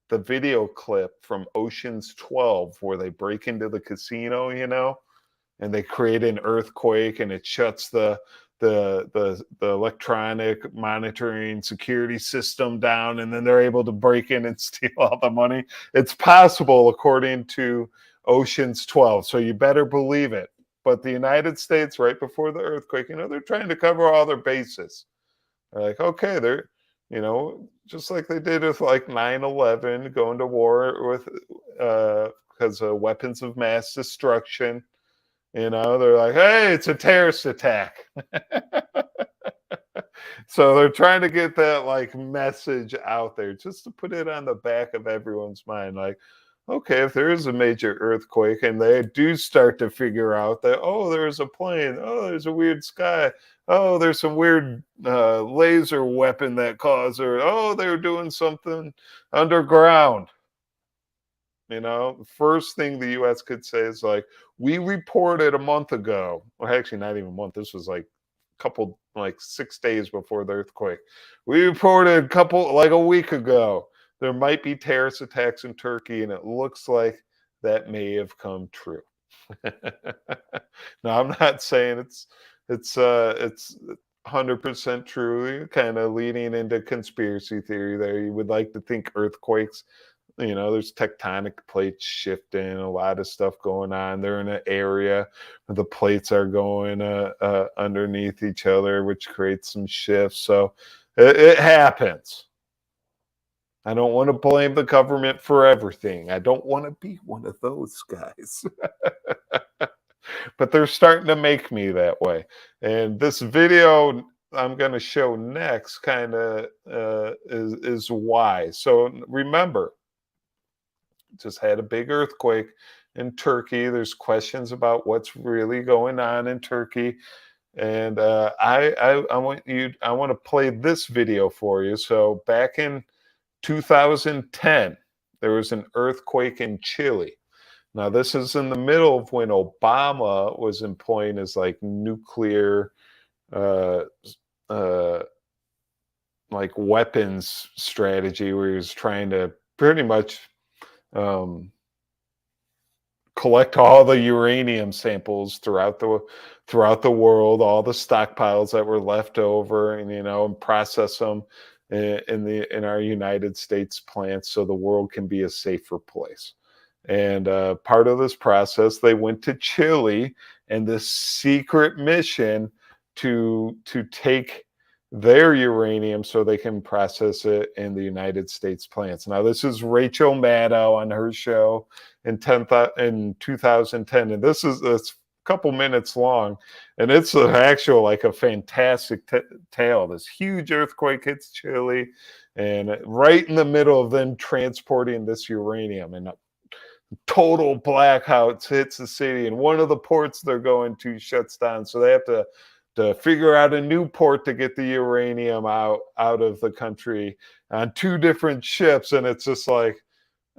the video clip from Ocean's 12 where they break into the casino, and they create an earthquake and it shuts the electronic monitoring security system down, and then they're able to break in and steal all the money. It's possible according to Ocean's 12, so you better believe it. But the United States, right before the earthquake, they're trying to cover all their bases. They're like, okay, they're, just like they did with like 9/11, going to war with because of weapons of mass destruction. They're like, hey, it's a terrorist attack. So they're trying to get that like message out there just to put it on the back of everyone's mind. Like, okay, if there is a major earthquake and they do start to figure out that, oh, there's a plane, oh, there's a weird sky, oh, there's some weird laser weapon that caused, or oh, they're doing something underground. First thing the U.S. could say is like, we reported a month ago, or actually not even a month, this was like a couple, like 6 days before the earthquake. We reported a week ago, there might be terrorist attacks in Turkey, and it looks like that may have come true. Now, I'm not saying it's 100% true. You're kind of leaning into conspiracy theory there. You would like to think earthquakes, there's tectonic plates shifting, a lot of stuff going on. They're in an area where the plates are going underneath each other, which creates some shifts. So it happens. I don't want to blame the government for everything. I don't want to be one of those guys. But they're starting to make me that way. And this video I'm going to show next kind of is why. So remember, just had a big earthquake in Turkey. There's questions about what's really going on in Turkey. And I want to play this video for you. So back in 2010, there was an earthquake in Chile. Now, this is in the middle of when Obama was employing his like nuclear like weapons strategy, where he was trying to pretty much collect all the uranium samples throughout the world, all the stockpiles that were left over, and process them in our United States plants so the world can be a safer place. And part of this process, they went to Chile and this secret mission to take their uranium so they can process it in the United States plants. Now, this is Rachel Maddow on her show in 2010, and this is a couple minutes long, and it's an actual like a fantastic tale. This huge earthquake hits Chile, and right in the middle of them transporting this uranium, and total blackouts hits the city, and one of the ports they're going to shuts down, so they have to figure out a new port to get the uranium out of the country on 2 different ships. And it's just like,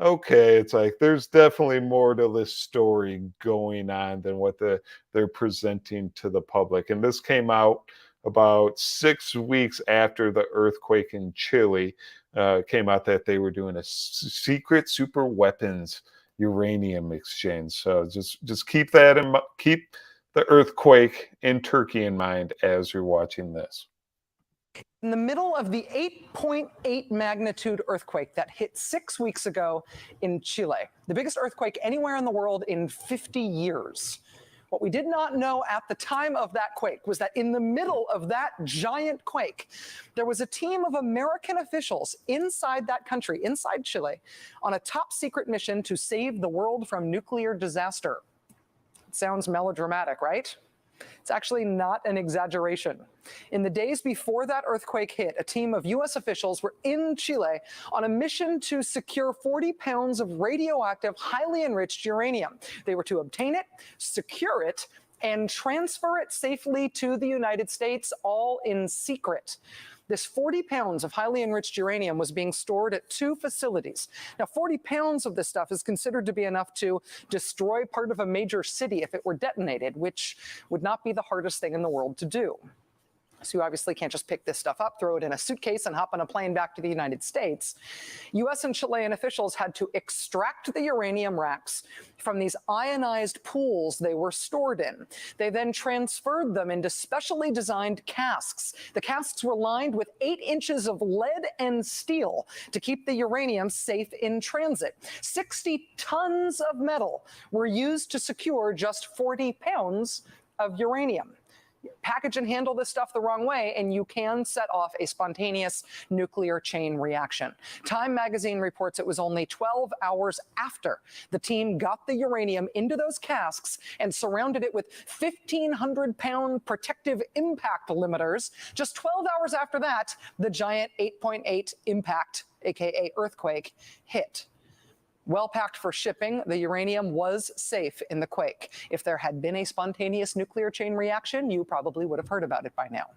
okay, it's like there's definitely more to this story going on than what they're presenting to the public. And this came out about 6 weeks after the earthquake in Chile. Came out that they were doing a secret super weapons uranium exchange. So just keep that in mind. Keep the earthquake in Turkey in mind as you're watching this. In the middle of the 8.8 magnitude earthquake that hit 6 weeks ago in Chile, the biggest earthquake anywhere in the world in 50 years. What we did not know at the time of that quake was that in the middle of that giant quake, there was a team of American officials inside that country, inside Chile, on a top secret mission to save the world from nuclear disaster. It sounds melodramatic, right? It's actually not an exaggeration. In the days before that earthquake hit, a team of U.S. officials were in Chile on a mission to secure 40 pounds of radioactive, highly enriched uranium. They were to obtain it, secure it, and transfer it safely to the United States, all in secret. This 40 pounds of highly enriched uranium was being stored at 2 facilities. Now, 40 pounds of this stuff is considered to be enough to destroy part of a major city if it were detonated, which would not be the hardest thing in the world to do. So you obviously can't just pick this stuff up, throw it in a suitcase, and hop on a plane back to the United States. U.S. and Chilean officials had to extract the uranium racks from these ionized pools they were stored in. They then transferred them into specially designed casks. The casks were lined with 8 inches of lead and steel to keep the uranium safe in transit. 60 tons of metal were used to secure just 40 pounds of uranium. Package and handle this stuff the wrong way, and you can set off a spontaneous nuclear chain reaction. Time magazine reports it was only 12 hours after the team got the uranium into those casks and surrounded it with 1,500-pound protective impact limiters. Just 12 hours after that, the giant 8.8 impact, aka earthquake, hit. Well packed for shipping, the uranium was safe in the quake. If there had been a spontaneous nuclear chain reaction, you probably would have heard about it by now.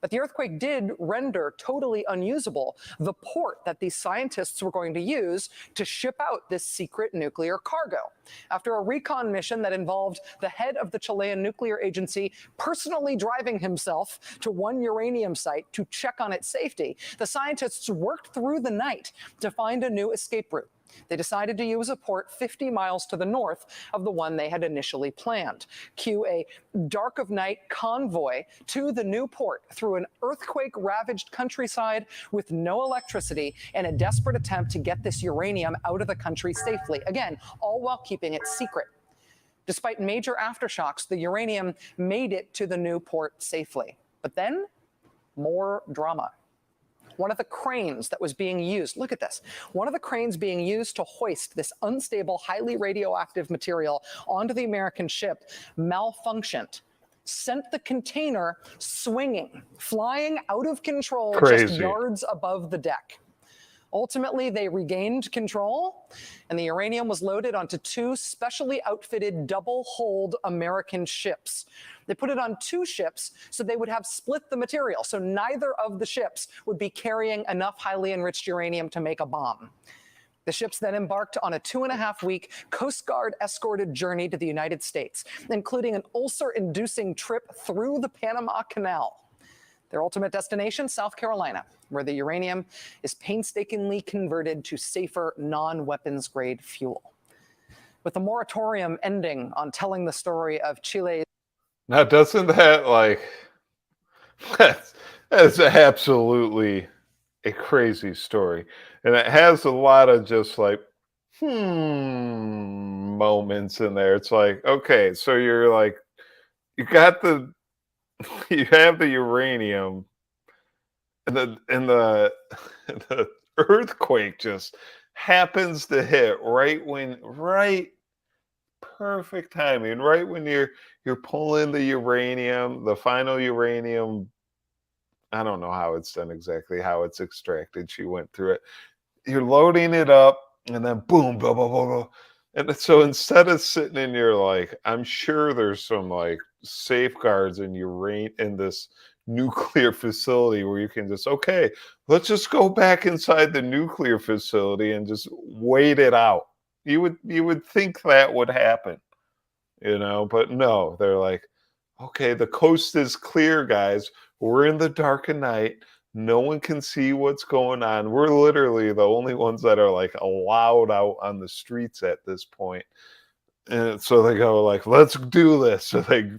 But the earthquake did render totally unusable the port that these scientists were going to use to ship out this secret nuclear cargo. After a recon mission that involved the head of the Chilean nuclear agency personally driving himself to one uranium site to check on its safety, the scientists worked through the night to find a new escape route. They decided to use a port 50 miles to the north of the one they had initially planned. Cue a dark of night convoy to the new port through an earthquake-ravaged countryside with no electricity in a desperate attempt to get this uranium out of the country safely. Again, all while keeping it secret. Despite major aftershocks, the uranium made it to the new port safely. But then, more drama. One of the cranes that was being used, look at this, one of the cranes being used to hoist this unstable, highly radioactive material onto the American ship malfunctioned, sent the container swinging, flying out of control just yards above the deck. Ultimately, they regained control, and the uranium was loaded onto 2 specially outfitted double-hulled American ships. They put it on 2 ships so they would have split the material, so neither of the ships would be carrying enough highly enriched uranium to make a bomb. The ships then embarked on a 2.5-week Coast Guard escorted journey to the United States, including an ulcer-inducing trip through the Panama Canal. Their ultimate destination, South Carolina, where the uranium is painstakingly converted to safer, non-weapons grade fuel. With the moratorium ending on telling the story of Chile's... Now, doesn't that, like, that's absolutely a crazy story. And it has a lot of just like, moments in there. It's like, okay, so you're like, you got the, you have the uranium, and the earthquake just happens to hit right perfect timing, right when you're pulling the uranium, the final uranium. I don't know how it's done exactly, how it's extracted. She went through it. You're loading it up, and then boom, blah, blah, blah, blah. And so instead of sitting in your like, I'm sure there's some like safeguards in this nuclear facility where you can just, okay, let's just go back inside the nuclear facility and just wait it out. You would think that would happen, but no, they're like, okay, the coast is clear, guys. We're in the dark of night. No one can see what's going on. We're literally the only ones that are like allowed out on the streets at this point. And so they go like, let's do this. So they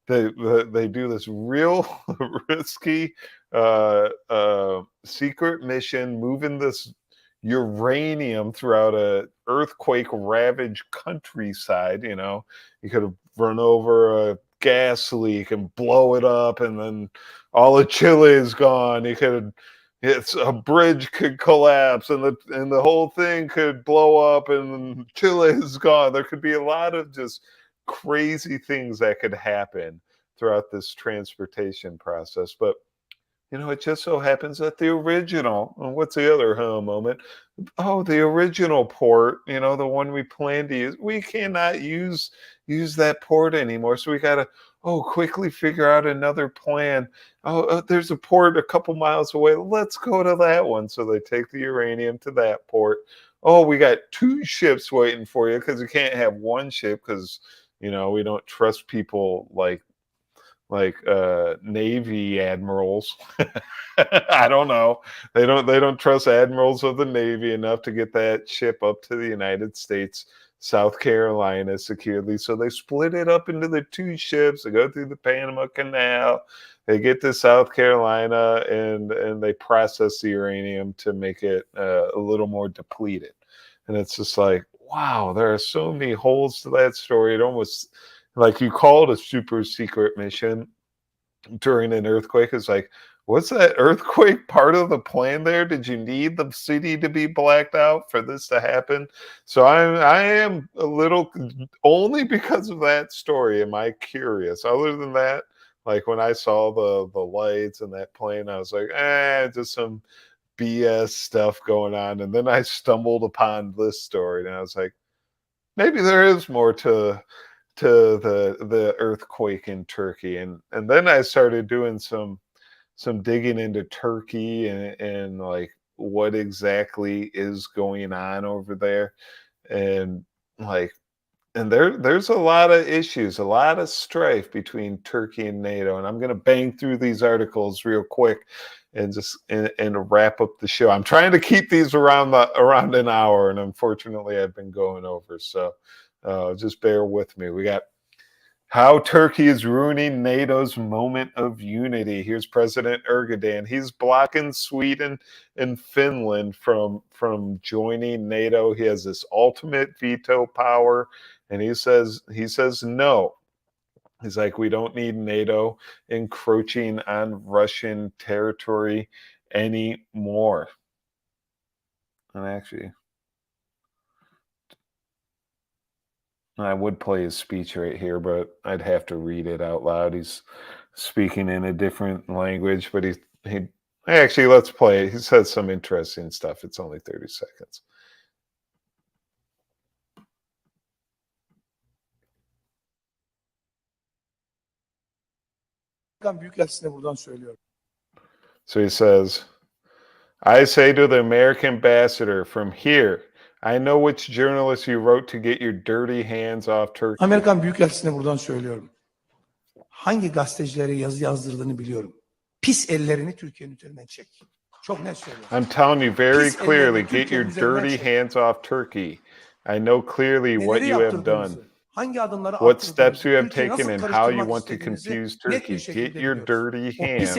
do this real risky secret mission, moving this uranium throughout a earthquake ravaged countryside. You could have run over a gas leak and blow it up, and then all of Chile is gone. It's a bridge could collapse, and the whole thing could blow up, and Chile is gone. There could be a lot of just crazy things that could happen throughout this transportation process. But it just so happens that the original, what's the other moment? Oh, the original port, the one we planned to use, we cannot use that port anymore. So we got to, quickly figure out another plan. There's a port a couple miles away. Let's go to that one. So they take the uranium to that port. Oh, we got 2 ships waiting for you, because you can't have one ship because, we don't trust people like Navy admirals. I don't know. They don't trust admirals of the Navy enough to get that ship up to the United States, South Carolina securely. So they split it up into the 2 ships. They go through the Panama Canal. They get to South Carolina, and they process the uranium to make it a little more depleted. And it's just like, wow, there are so many holes to that story. It almost, like, you call it a super secret mission during an earthquake. It's like, what's that earthquake part of the plan there? Did you need the city to be blacked out for this to happen? So I am a little, only because of that story am I curious. Other than that, like when I saw the lights and that plane, I was like, just some BS stuff going on. And then I stumbled upon this story, and I was like, maybe there is more to the earthquake in Turkey. And then I started doing some digging into Turkey and like what exactly is going on over there. And there's a lot of issues, a lot of strife between Turkey and NATO. And I'm going to bang through these articles real quick and just and wrap up the show. I'm trying to keep these around an hour, and unfortunately I've been going over. So just bear with me. We got how Turkey is ruining NATO's moment of unity. Here's President Erdogan. He's blocking Sweden and Finland from joining NATO. He has this ultimate veto power, and he says no. He's like, we don't need NATO encroaching on Russian territory anymore. And actually, I would play his speech right here, but I'd have to read it out loud. He's speaking in a different language, but he actually, let's play it. He says some interesting stuff. It's only 30 seconds. So he says, I say to the American ambassador from here, I know which journalist you wrote to get your dirty hands off Turkey. Amerikan Büyükelçisi'ne buradan söylüyorum. Hangi gazetecilere yazı yazdırdığını biliyorum. Pis ellerini Türkiye'nin üzerinden çek. Çok net söylüyorum. I'm telling you very clearly, get your dirty hands off Turkey. I know clearly what you have done. What steps you have taken and how you want to confuse Turkey. Get your dirty hands,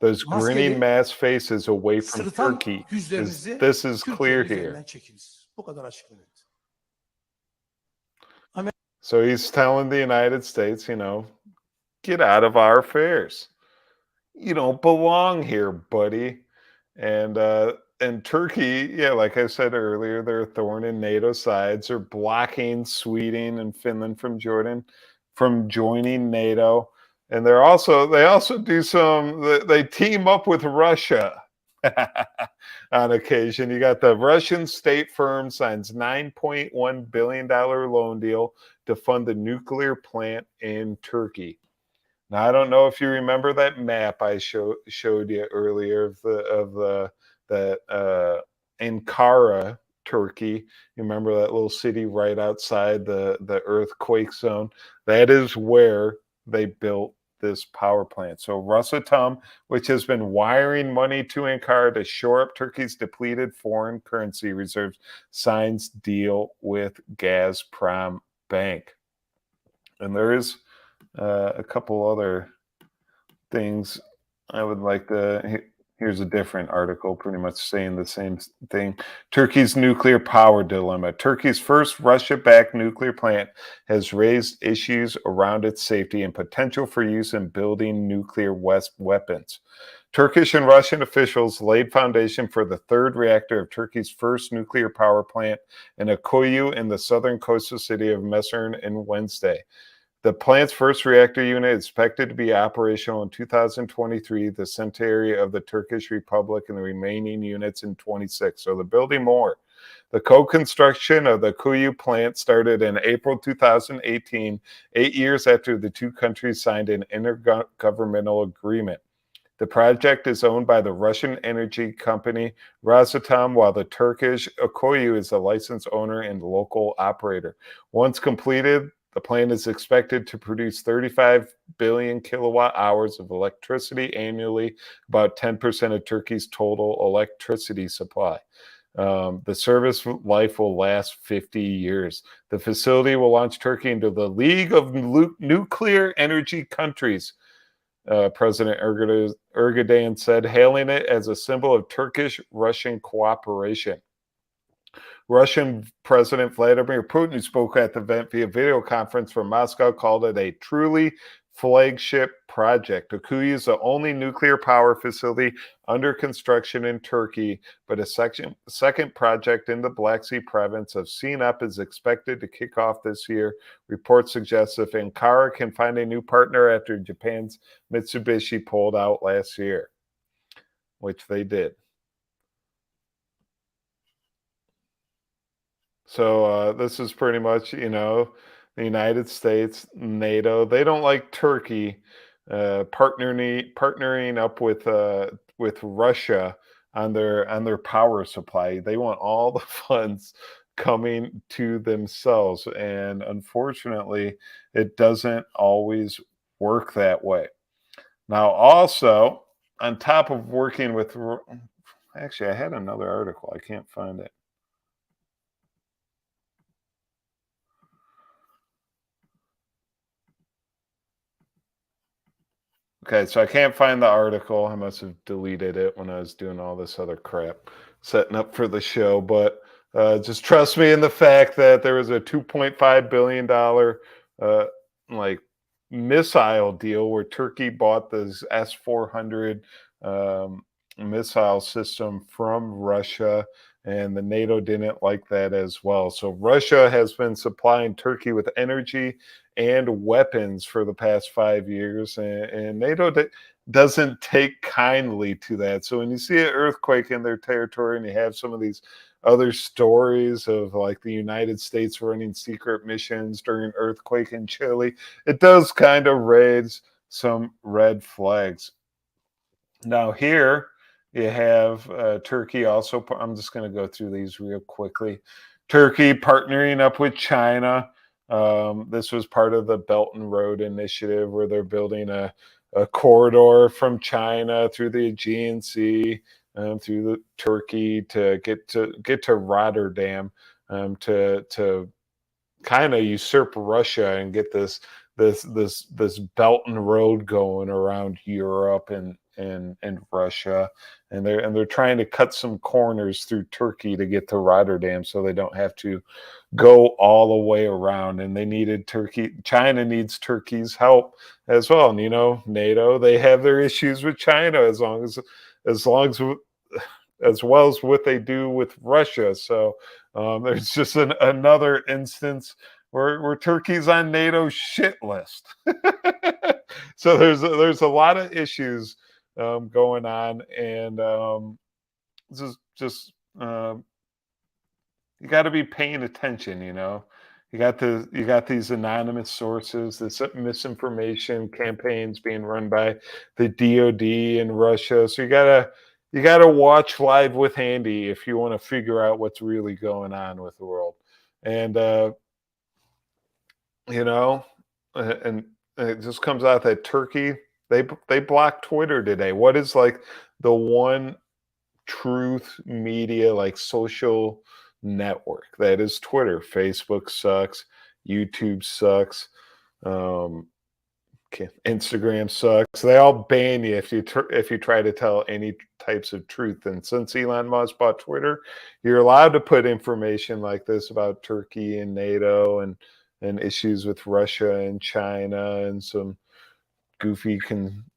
those grinning mass faces away from Turkey. This is clear here. So he's telling the United States, get out of our affairs. You don't belong here, buddy. And Turkey, yeah, like I said earlier, they're a thorn in NATO's sides. They're blocking Sweden and Finland from joining NATO. And they also do they team up with Russia. on occasion. You got the Russian state firm signs $9.1 billion loan deal to fund the nuclear plant in Turkey. Now, I don't know if you remember that map I showed you earlier of the Ankara, Turkey. You remember that little city right outside the earthquake zone? That is where they built this power plant. So Rosatom, which has been wiring money to Ankara to shore up Turkey's depleted foreign currency reserves, signs deal with Gazprom Bank. And there is a couple other things I would like to. Here's a different article pretty much saying the same thing. Turkey's nuclear power dilemma. Turkey's first Russia-backed nuclear plant has raised issues around its safety and potential for use in building nuclear weapons. Turkish and Russian officials laid foundation for the third reactor of Turkey's first nuclear power plant in Akoyu in the southern coastal city of Mesern on Wednesday. The plant's first reactor unit is expected to be operational in 2023, the centenary of the Turkish Republic, and the remaining units in 26. So they're building more. The co-construction of the Kuyu plant started in April 2018, 8 years after the two countries signed an intergovernmental agreement. The project is owned by the Russian energy company Rosatom, while the Turkish Akoyu is the licensed owner and local operator. Once completed, the plant is expected to produce 35 billion kilowatt hours of electricity annually, about 10% of Turkey's total electricity supply. The service life will last 50 years. The facility will launch Turkey into the League of Nuclear Energy Countries, President Erdogan said, hailing it as a symbol of Turkish-Russian cooperation. Russian President Vladimir Putin, who spoke at the event via video conference from Moscow, called it a truly flagship project. Akuyu is the only nuclear power facility under construction in Turkey, but a second project in the Black Sea province of Sinop is expected to kick off this year. Reports suggest if Ankara can find a new partner after Japan's Mitsubishi pulled out last year, which they did. So this is pretty much, the United States, NATO. They don't like Turkey partnering up with Russia on their power supply. They want all the funds coming to themselves, and unfortunately, it doesn't always work that way. Now, also on top of working with, actually, I had another article. I can't find it. Okay, so I can't find the article. I must have deleted it when I was doing all this other crap, setting up for the show. But just trust me in the fact that there was a $2.5 billion missile deal where Turkey bought this S-400 missile system from Russia, and the NATO didn't like that as well. So Russia has been supplying Turkey with energy and weapons for the past 5 years, and NATO doesn't take kindly to that. So when you see an earthquake in their territory and you have some of these other stories of like the United States running secret missions during earthquake in Chile, it does kind of raise some red flags. Now here you have Turkey also. I'm just going to go through these real quickly. Turkey partnering up with China. This was part of the Belt and Road Initiative, where they're building a corridor from China through the Aegean Sea, through the Turkey to get to Rotterdam, to kind of usurp Russia and get this Belt and Road going around Europe and Russia, and they're trying to cut some corners through Turkey to get to Rotterdam, so they don't have to go all the way around. And they needed China needs Turkey's help as well. And NATO, they have their issues with China as well as what they do with Russia. So there's just another instance where Turkey's on NATO's shit list. So there's a lot of issues going on, and just you got to be paying attention. You got these anonymous sources, this misinformation campaigns being run by the DOD in Russia. So you gotta watch Live with Andy if you want to figure out what's really going on with the world. And and it just comes out that Turkey, they blocked Twitter today. What is like the one truth media, like social network that is Twitter? Facebook sucks, YouTube sucks, Instagram sucks. They all ban you if you try to tell any types of truth. And since Elon Musk bought Twitter, you're allowed to put information like this about Turkey and NATO and issues with Russia and China and some goofy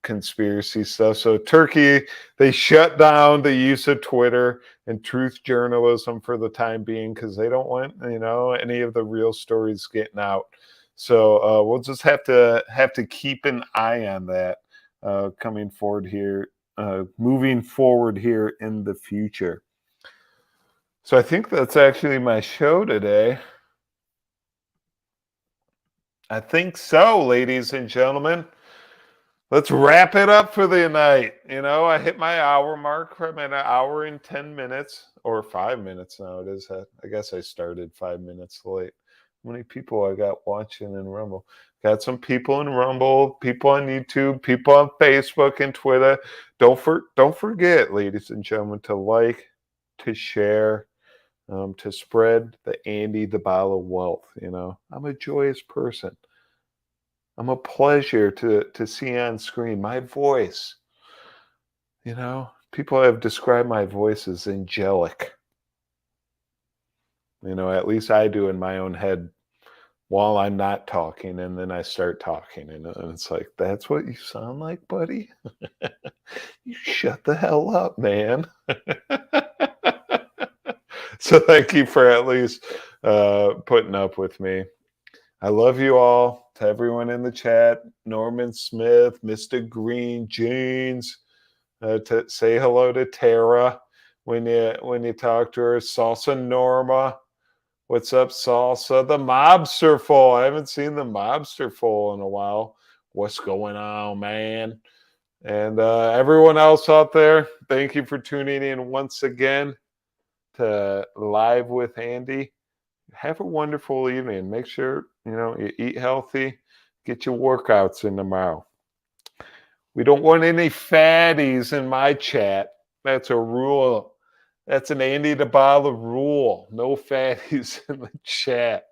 conspiracy stuff. So Turkey, they shut down the use of Twitter and truth journalism for the time being because they don't want any of the real stories getting out. So we'll just have to keep an eye on that moving forward here in the future. So I think that's actually my show today. I think so, ladies and gentlemen. Let's wrap it up for the night. I hit my hour mark. I'm at an hour and 10 minutes, or 5 minutes now. It is. I guess I started 5 minutes late. How many people I got watching in Rumble? Got some people in Rumble, people on YouTube, people on Facebook and Twitter. Don't forget, ladies and gentlemen, to like, to share, to spread the Andy Dybala wealth. I'm a joyous person. I'm a pleasure to see on screen. My voice, people have described my voice as angelic. At least I do in my own head while I'm not talking, and then I start talking, and it's like, that's what you sound like, buddy? You shut the hell up, man. So thank you for at least putting up with me. I love you all. To everyone in the chat, Norman Smith, Mr. Green, Jeans, to say hello to Tara when you talk to her. Salsa Norma, what's up, Salsa? The Mobster Foal, I haven't seen the Mobster Foal in a while. What's going on, man? And everyone else out there, thank you for tuning in once again to Live with Andy. Have a wonderful evening. Make sure you eat healthy, get your workouts in tomorrow. We don't want any fatties in my chat. That's a rule. That's an Andy Dybala rule. No fatties in the chat.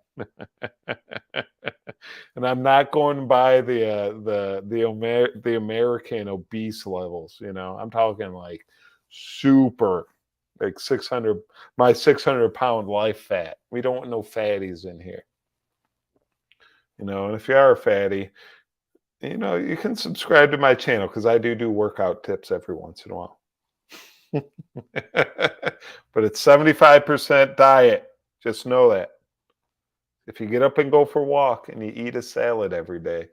And I'm not going by the American obese levels. I'm talking like super. Like 600, my 600-pound life fat. We don't want no fatties in here. And if you are a fatty, you can subscribe to my channel because I do workout tips every once in a while. But it's 75% diet. Just know that. If you get up and go for a walk and you eat a salad every day,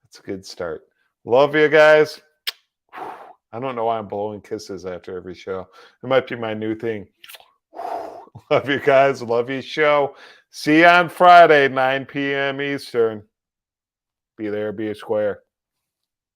that's a good start. Love you guys. I don't know why I'm blowing kisses after every show. It might be my new thing. Love you guys. Love your show. See you on Friday, 9 p.m. Eastern. Be there, be a square.